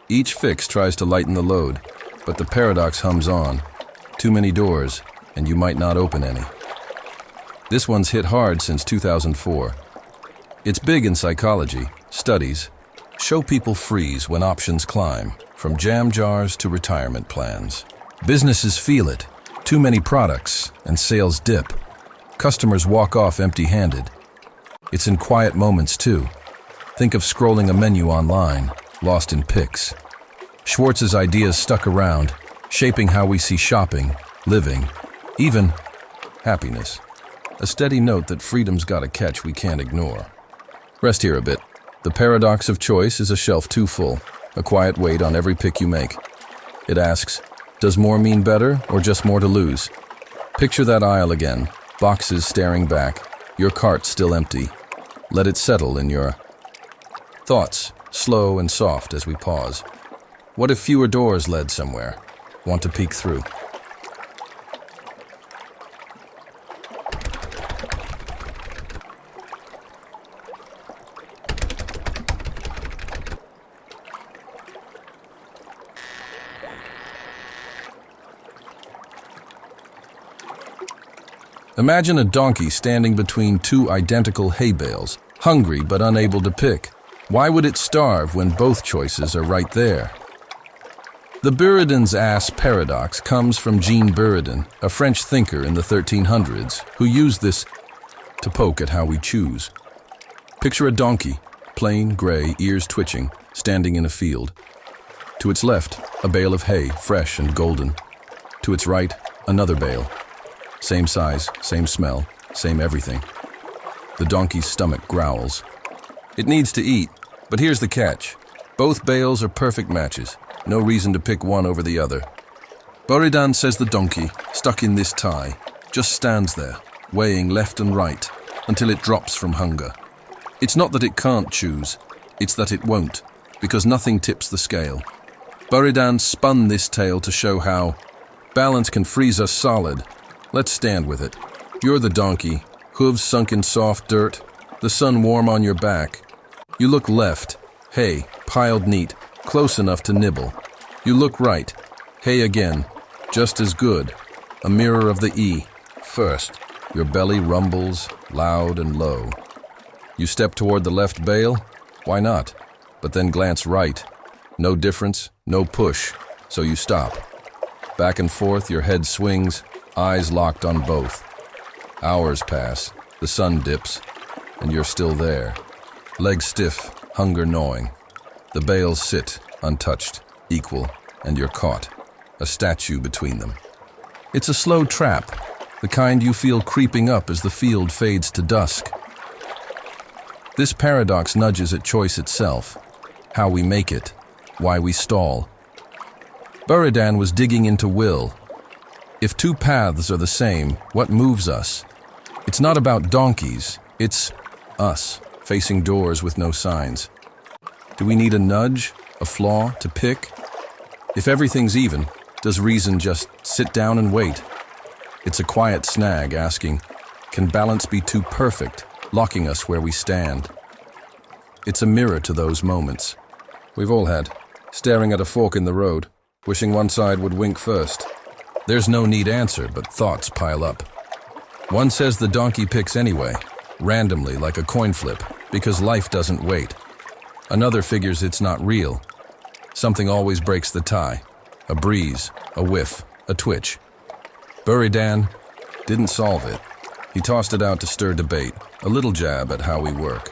Each fix tries to lighten the load, but the paradox hums on. Too many doors, and you might not open any. This one's hit hard since 2004. It's big in psychology. Studies show people freeze when options climb, from jam jars to retirement plans. Businesses feel it. Too many products, and sales dip. Customers walk off empty-handed. It's in quiet moments, too. Think of scrolling a menu online, lost in pics. Schwartz's ideas stuck around, shaping how we see shopping, living, even happiness. A steady note that freedom's got a catch we can't ignore. Rest here a bit. The paradox of choice is a shelf too full, a quiet weight on every pick you make. It asks, does more mean better or just more to lose? Picture that aisle again, boxes staring back, your cart still empty. Let it settle in your thoughts, slow and soft as we pause. What if fewer doors led somewhere? Want to peek through? Imagine a donkey standing between two identical hay bales, hungry but unable to pick. Why would it starve when both choices are right there? The Buridan's ass paradox comes from Jean Buridan, a French thinker in the 1300s, who used this to poke at how we choose. Picture a donkey, plain, gray, ears twitching, standing in a field. To its left, a bale of hay, fresh and golden. To its right, another bale. Same size, same smell, same everything. The donkey's stomach growls. It needs to eat, but here's the catch. Both bales are perfect matches. No reason to pick one over the other. Buridan says the donkey, stuck in this tie, just stands there, weighing left and right, until it drops from hunger. It's not that it can't choose, it's that it won't, because nothing tips the scale. Buridan spun this tale to show how balance can freeze us solid. Let's stand with it. You're the donkey, hooves sunk in soft dirt, the sun warm on your back. You look left, hay, piled neat, close enough to nibble. You look right, hay again, just as good, a mirror of the E. First, your belly rumbles, loud and low. You step toward the left bale? Why not? But then glance right. No difference, no push, so you stop. Back and forth, your head swings, eyes locked on both. Hours pass, the sun dips, and you're still there. Legs stiff, hunger gnawing. The bales sit, untouched, equal, and you're caught, a statue between them. It's a slow trap, the kind you feel creeping up as the field fades to dusk. This paradox nudges at choice itself, how we make it, why we stall. Buridan was digging into will. If two paths are the same, what moves us? It's not about donkeys, it's us, facing doors with no signs. Do we need a nudge, a flaw to pick? If everything's even, does reason just sit down and wait? It's a quiet snag asking, can balance be too perfect, locking us where we stand? It's a mirror to those moments. We've all had, staring at a fork in the road, wishing one side would wink first. There's no neat answer, but thoughts pile up. One says the donkey picks anyway, randomly like a coin flip, because life doesn't wait. Another figures it's not real. Something always breaks the tie. A breeze, a whiff, a twitch. Buridan didn't solve it. He tossed it out to stir debate, a little jab at how we work.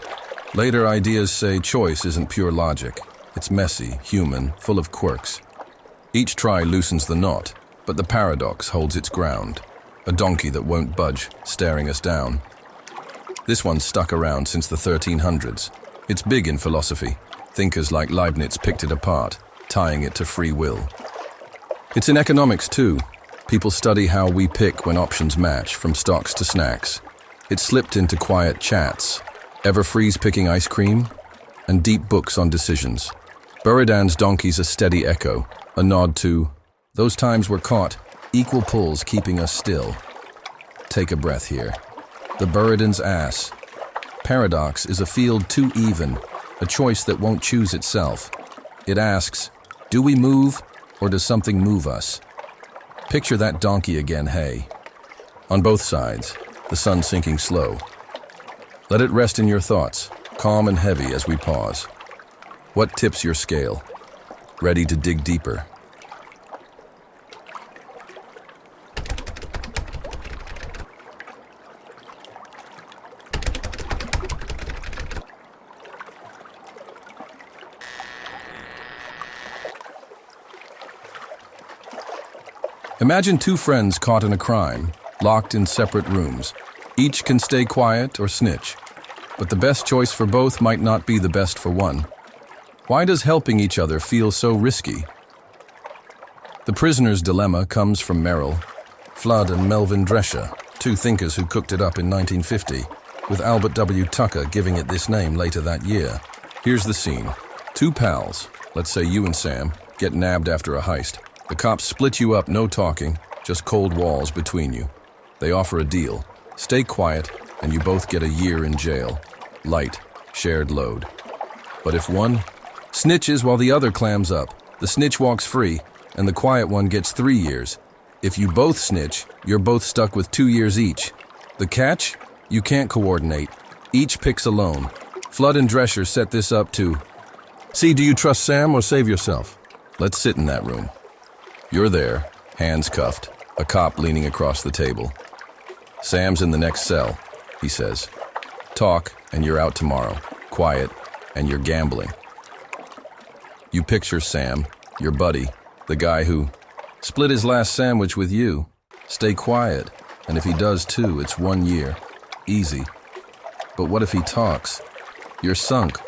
Later ideas say choice isn't pure logic. It's messy, human, full of quirks. Each try loosens the knot, but the paradox holds its ground. A donkey that won't budge, staring us down. This one's stuck around since the 1300s. It's big in philosophy. Thinkers like Leibniz picked it apart, tying it to free will. It's in economics too. People study how we pick when options match, from stocks to snacks. It slipped into quiet chats, ever freeze picking ice cream, and deep books on decisions. Buridan's donkey's a steady echo, a nod to, those times we're caught, equal pulls keeping us still. Take a breath here. The Buridan's ass. Paradox is a field too even, a choice that won't choose itself. It asks, do we move, or does something move us? Picture that donkey again, hey. On both sides, the sun sinking slow. Let it rest in your thoughts, calm and heavy as we pause. What tips your scale? Ready to dig deeper? Imagine two friends caught in a crime, locked in separate rooms. Each can stay quiet or snitch, but the best choice for both might not be the best for one. Why does helping each other feel so risky? The prisoner's dilemma comes from Merrill, Flood, and Melvin Drescher, two thinkers who cooked it up in 1950, with Albert W. Tucker giving it this name later that year. Here's the scene. Two pals, let's say you and Sam, get nabbed after a heist. The cops split you up, no talking, just cold walls between you. They offer a deal. Stay quiet, and you both get a year in jail. Light, shared load. But if one snitches while the other clams up, the snitch walks free, and the quiet one gets 3 years. If you both snitch, you're both stuck with 2 years each. The catch? You can't coordinate. Each picks alone. Flood and Drescher set this up to, see, do you trust Sam or save yourself? Let's sit in that room. You're there, hands cuffed, a cop leaning across the table. Sam's in the next cell, he says. Talk, and you're out tomorrow. Quiet, and you're gambling. You picture Sam, your buddy, the guy who split his last sandwich with you. Stay quiet, and if he does too, it's 1 year. Easy. But what if he talks? You're sunk.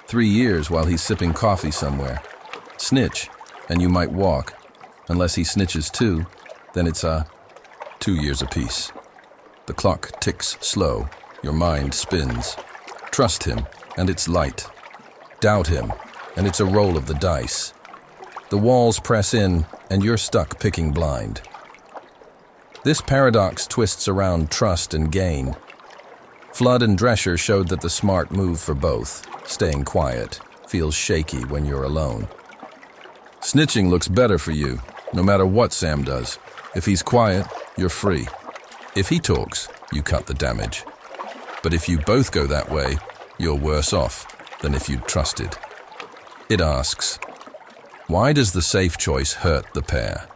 3 years while he's sipping coffee somewhere. Snitch, and you might walk. Unless he snitches too, then it's 2 years apiece. The clock ticks slow, your mind spins. Trust him, and it's light. Doubt him, and it's a roll of the dice. The walls press in, and you're stuck picking blind. This paradox twists around trust and gain. Flood and Drescher showed that the smart move for both, staying quiet, feels shaky when you're alone. Snitching looks better for you, no matter what Sam does. If he's quiet, you're free. If he talks, you cut the damage. But if you both go that way, you're worse off than if you'd trusted. It asks, why does the safe choice hurt the pair?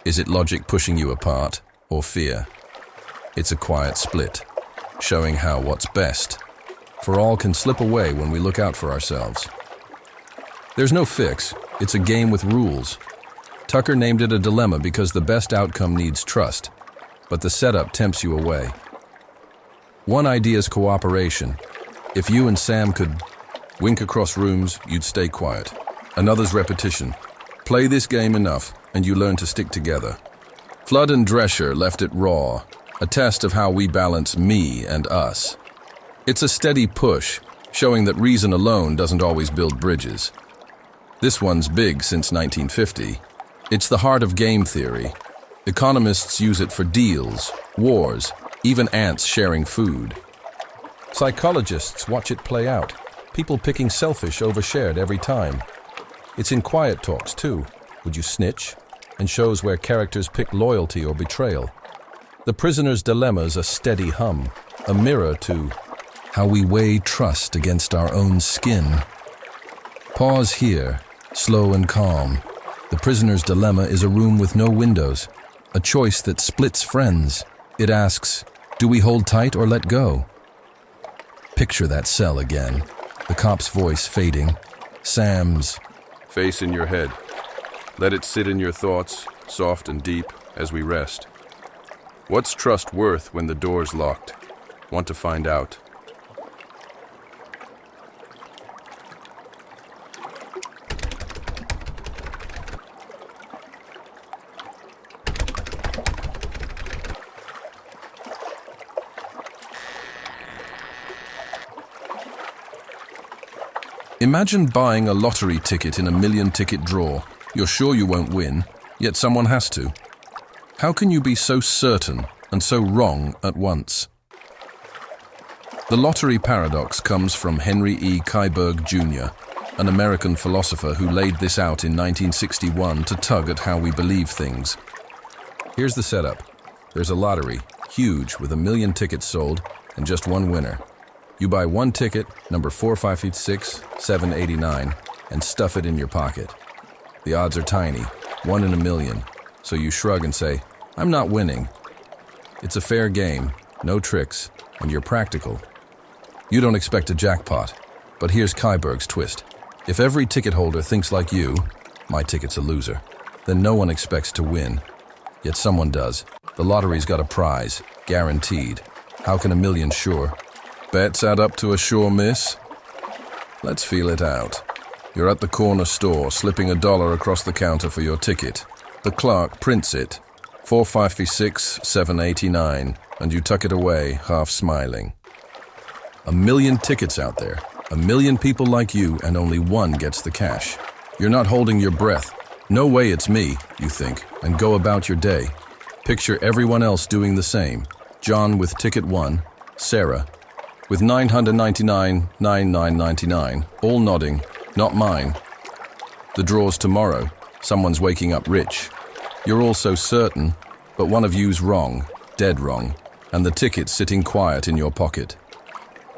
Is it logic pushing you apart, or fear? It's a quiet split, showing how what's best for all can slip away when we look out for ourselves. There's no fix, it's a game with rules. Tucker named it a dilemma because the best outcome needs trust, but the setup tempts you away. One idea is cooperation. If you and Sam could wink across rooms, you'd stay quiet. Another's repetition. Play this game enough, and you learn to stick together. Flood and Drescher left it raw, a test of how we balance me and us. It's a steady push, showing that reason alone doesn't always build bridges. This one's big since 1950. It's the heart of game theory. Economists use it for deals, wars, even ants sharing food. Psychologists watch it play out, people picking selfish over shared every time. It's in quiet talks too. Would you snitch? And shows where characters pick loyalty or betrayal. The prisoner's dilemma's a steady hum, a mirror to how we weigh trust against our own skin. Pause here, slow and calm. The prisoner's dilemma is a room with no windows, a choice that splits friends. It asks, do we hold tight or let go? Picture that cell again, the cop's voice fading, Sam's face in your head. Let it sit in your thoughts, soft and deep, as we rest. What's trust worth when the door's locked? Want to find out. Imagine buying a lottery ticket in a 1,000,000-ticket draw. You're sure you won't win, yet someone has to. How can you be so certain and so wrong at once? The lottery paradox comes from Henry E. Kaiberg Jr., an American philosopher who laid this out in 1961 to tug at how we believe things. Here's the setup. There's a lottery, huge with 1 million tickets sold and just one winner. You buy one ticket, number 4556, 789, and stuff it in your pocket. The odds are tiny, 1 in 1 million, so you shrug and say, I'm not winning. It's a fair game, no tricks, and you're practical. You don't expect a jackpot, but here's Kyberg's twist. If every ticket holder thinks like you, my ticket's a loser, then no one expects to win. Yet someone does. The lottery's got a prize, guaranteed. How can 1 million sure? Bets add up to a sure miss? Let's feel it out. You're at the corner store, slipping $1 across the counter for your ticket. The clerk prints it, 4556, 789, and you tuck it away, half smiling. 1 million tickets out there, 1 million people like you, and only one gets the cash. You're not holding your breath. No way it's me, you think, and go about your day. Picture everyone else doing the same. John with ticket 1, Sarah with 999, all nodding, not mine. The draw's tomorrow. Someone's waking up rich. You're all so certain, but one of you's wrong, dead wrong, and the ticket's sitting quiet in your pocket.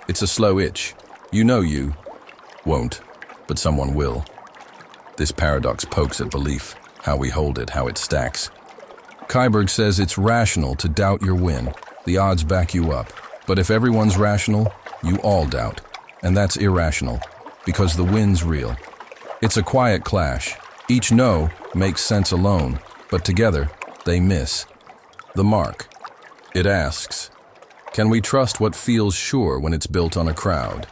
It's a slow itch. You know you won't, but someone will. This paradox pokes at belief, how we hold it, how it stacks. Kyberg says it's rational to doubt your win. The odds back you up. But if everyone's rational, you all doubt. And that's irrational, because the win's real. It's a quiet clash. Each no makes sense alone, but together, they miss. The mark. It asks, can we trust what feels sure when it's built on a crowd?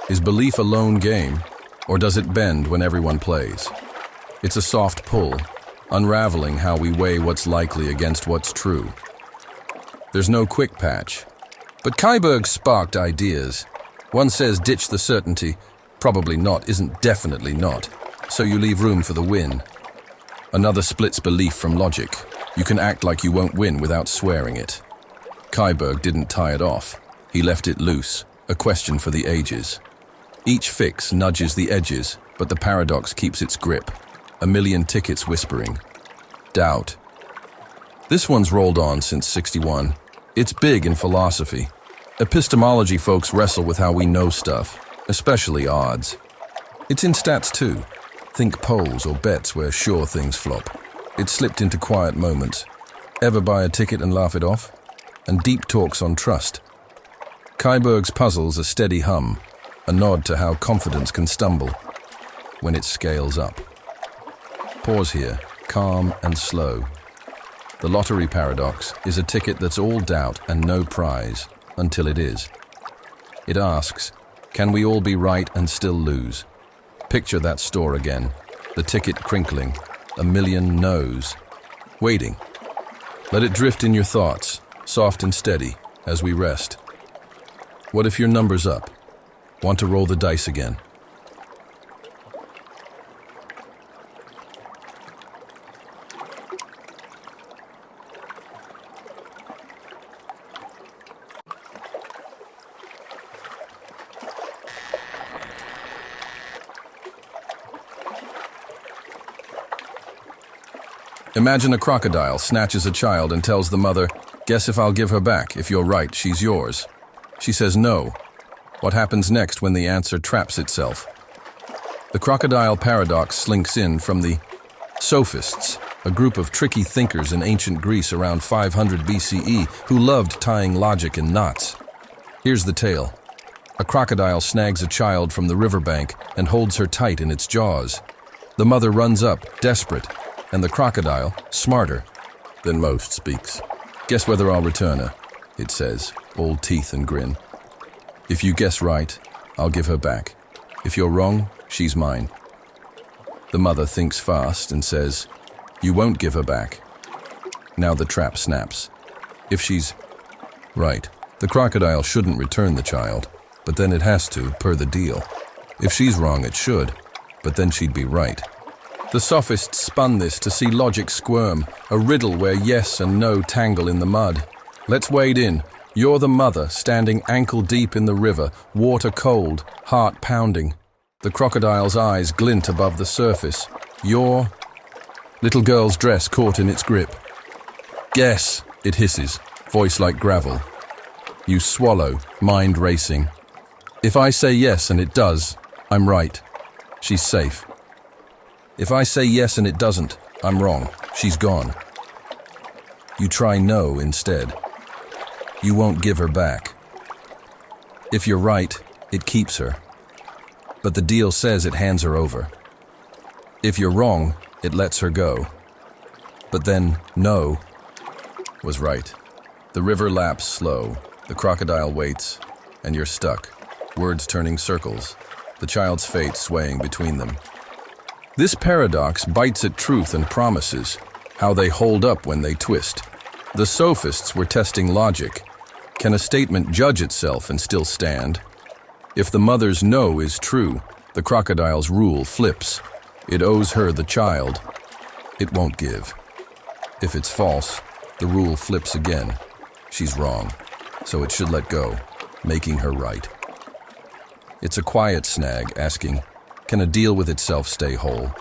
Is belief a lone game, or does it bend when everyone plays? It's a soft pull, unraveling how we weigh what's likely against what's true. There's no quick patch. But Kyberg sparked ideas. One says ditch the certainty, probably not isn't definitely not, so you leave room for the win. Another splits belief from logic. You can act like you won't win without swearing it. Kyberg didn't tie it off. He left it loose, a question for the ages. Each fix nudges the edges, but the paradox keeps its grip. 1 million tickets whispering. Doubt. This one's rolled on since '61. It's big in philosophy. Epistemology folks wrestle with how we know stuff, especially odds. It's in stats too. Think polls or bets where sure things flop. It's slipped into quiet moments. Ever buy a ticket and laugh it off? And deep talks on trust. Kyberg's puzzle's a steady hum, a nod to how confidence can stumble when it scales up. Pause here, calm and slow. The lottery paradox is a ticket that's all doubt and no prize, until it is. It asks, can we all be right and still lose? Picture that store again, the ticket crinkling, 1 million no's, waiting. Let it drift in your thoughts, soft and steady, as we rest. What if your number's up? Want to roll the dice again? Imagine a crocodile snatches a child and tells the mother, guess if I'll give her back, if you're right, she's yours. She says no. What happens next when the answer traps itself? The crocodile paradox slinks in from the sophists, a group of tricky thinkers in ancient Greece around 500 BCE who loved tying logic in knots. Here's the tale. A crocodile snags a child from the riverbank and holds her tight in its jaws. The mother runs up, desperate, and the crocodile, smarter than most, speaks. Guess whether I'll return her, it says, all teeth and grin. If you guess right, I'll give her back. If you're wrong, she's mine. The mother thinks fast and says, you won't give her back. Now the trap snaps. If she's right, the crocodile shouldn't return the child, but then it has to, per the deal. If she's wrong, it should, but then she'd be right. The sophists spun this to see logic squirm, a riddle where yes and no tangle in the mud. Let's wade in. You're the mother, standing ankle deep in the river, water cold, heart pounding. The crocodile's eyes glint above the surface. Your little girl's dress caught in its grip. Guess, it hisses. Voice like gravel. You swallow, mind racing. If I say yes and it does, I'm right. She's safe. If I say yes and it doesn't, I'm wrong. She's gone. You try no instead. You won't give her back. If you're right, it keeps her. But the deal says it hands her over. If you're wrong, it lets her go. But then, no was right. The river laps slow, the crocodile waits, and you're stuck, words turning circles, the child's fate swaying between them. This paradox bites at truth and promises, how they hold up when they twist. The sophists were testing logic. Can a statement judge itself and still stand? If the mother's no is true, the crocodile's rule flips. It owes her the child. It won't give. If it's false, the rule flips again. She's wrong, so it should let go, making her right. It's a quiet snag, asking, can a deal with itself stay whole?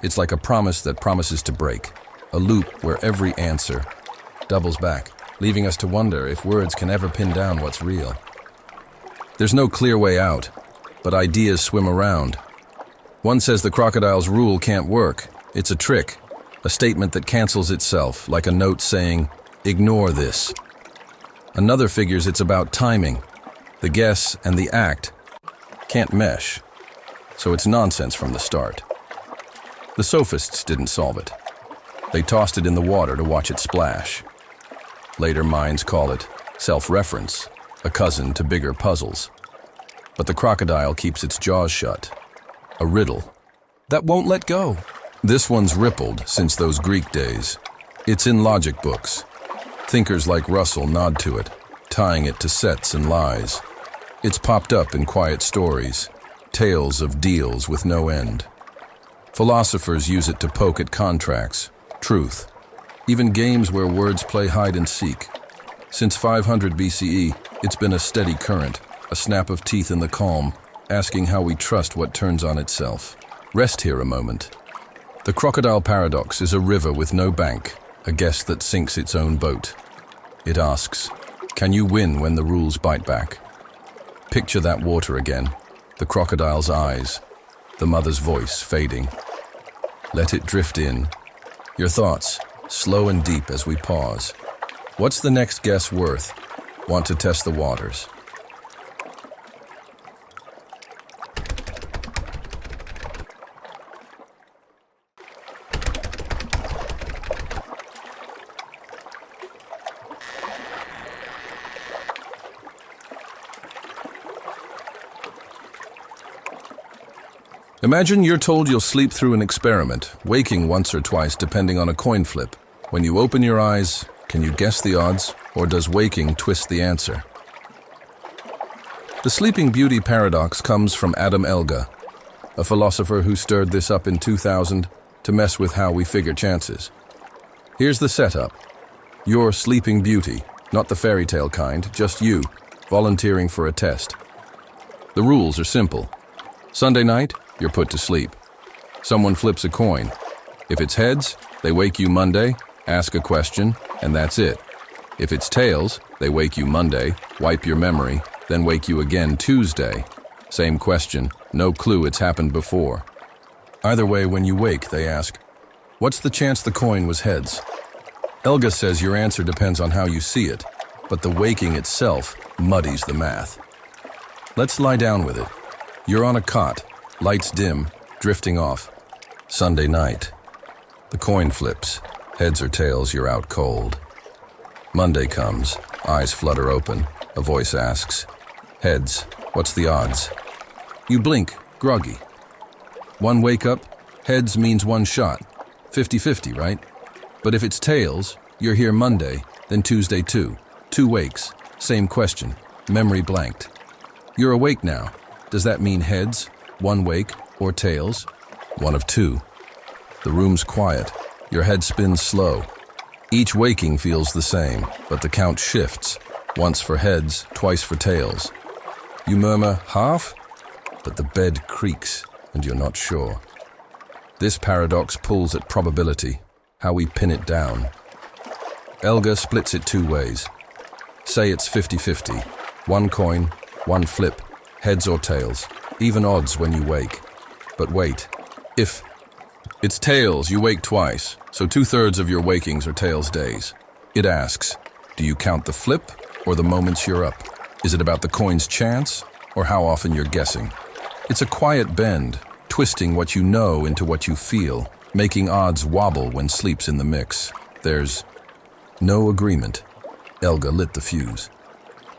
It's like a promise that promises to break, a loop where every answer doubles back, leaving us to wonder if words can ever pin down what's real. There's no clear way out, but ideas swim around. One says the crocodile's rule can't work. It's a trick, a statement that cancels itself, like a note saying, ignore this. Another figures it's about timing. The guess and the act can't mesh, so it's nonsense from the start. The sophists didn't solve it. They tossed it in the water to watch it splash. Later minds call it self-reference, a cousin to bigger puzzles. But the crocodile keeps its jaws shut. A riddle that won't let go. This one's rippled since those Greek days. It's in logic books. Thinkers like Russell nod to it, tying it to sets and lies. It's popped up in quiet stories, tales of deals with no end. Philosophers use it to poke at contracts, truth, even games where words play hide and seek. Since 500 BCE, it's been a steady current, a snap of teeth in the calm, asking how we trust what turns on itself. Rest here a moment. The crocodile paradox is a river with no bank, a guess that sinks its own boat. It asks, can you win when the rules bite back? Picture that water again, the crocodile's eyes, the mother's voice fading. Let it drift in. Your thoughts, slow and deep as we pause. What's the next guess worth? Want to test the waters? Imagine you're told you'll sleep through an experiment, waking once or twice depending on a coin flip. When you open your eyes, can you guess the odds, or does waking twist the answer? The Sleeping Beauty paradox comes from Adam Elga, a philosopher who stirred this up in 2000 to mess with how we figure chances. Here's the setup. You're Sleeping Beauty, not the fairy tale kind, just you, volunteering for a test. The rules are simple. Sunday night, you're put to sleep. Someone flips a coin. If it's heads, they wake you Monday, ask a question, and that's it. If it's tails, they wake you Monday, wipe your memory, then wake you again Tuesday. Same question, no clue it's happened before. Either way, when you wake, they ask, what's the chance the coin was heads? Elga says your answer depends on how you see it, but the waking itself muddies the math. Let's lie down with it. You're on a cot, lights dim, drifting off. Sunday night. The coin flips. Heads or tails, you're out cold. Monday comes. Eyes flutter open. A voice asks, heads, what's the odds? You blink, groggy. One wake up, heads means one shot. 50-50, right? But if it's tails, you're here Monday, then Tuesday too. 2 wakes, same question, memory blanked. You're awake now. Does that mean heads, 1 wake, or tails? 1 of 2. The room's quiet. Your head spins slow. Each waking feels the same, but the count shifts. Once for heads, twice for tails. You murmur, half? But the bed creaks, and you're not sure. This paradox pulls at probability, how we pin it down. Elga splits it 2 ways. Say it's 50-50. One coin, one flip, heads or tails. Even odds when you wake. But wait. If it's tails, you wake twice, so 2/3 of your wakings are tails days. It asks, do you count the flip or the moments you're up? Is it about the coin's chance or how often you're guessing? It's a quiet bend, twisting what you know into what you feel, making odds wobble when sleep's in the mix. There's no agreement. Elga lit the fuse.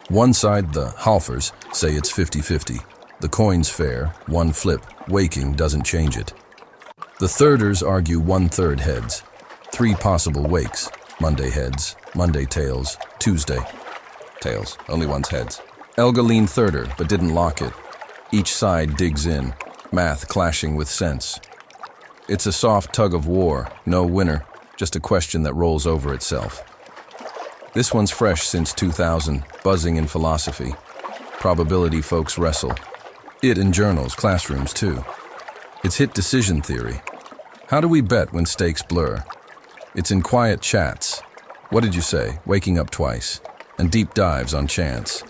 One side, the halfers, say it's 50-50. The coin's fair, one flip, waking doesn't change it. The thirders argue 1/3 heads. 3 possible wakes. Monday heads, Monday tails, Tuesday tails, only one's heads. Elga leaned thirder, but didn't lock it. Each side digs in, math clashing with sense. It's a soft tug of war, no winner, just a question that rolls over itself. This one's fresh since 2000, buzzing in philosophy. Probability folks wrestle. It in journals, classrooms too. It's hit decision theory. How do we bet when stakes blur? It's in quiet chats. What did you say? Waking up twice. And deep dives on chance.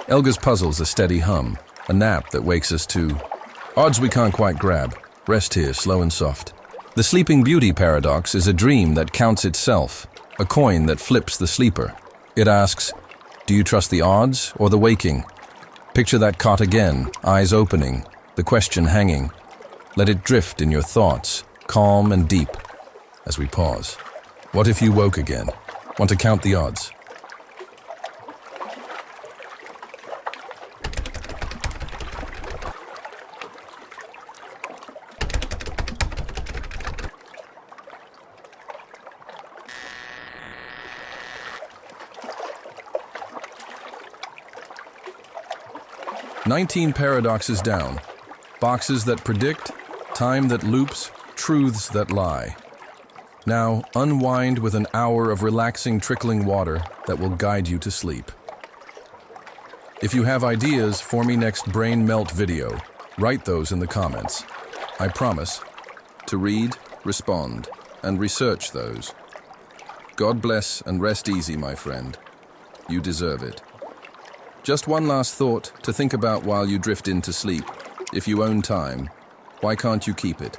Elga's puzzle's a steady hum, a nap that wakes us to odds we can't quite grab. Rest here, slow and soft. The Sleeping Beauty paradox is a dream that counts itself, a coin that flips the sleeper. It asks, do you trust the odds or the waking? Picture that cot again, eyes opening, the question hanging. Let it drift in your thoughts, calm and deep, as we pause. What if you woke again? Want to count the odds? "19 paradoxes down. Boxes that predict, time that loops, truths that lie. Now, unwind with an hour of relaxing trickling water that will guide you to sleep. If you have ideas for me next brain melt video, write those in the comments. I promise to read, respond, and research those. God bless and rest easy, my friend. You deserve it. Just one last thought to think about while you drift into sleep. If you own time, why can't you keep it?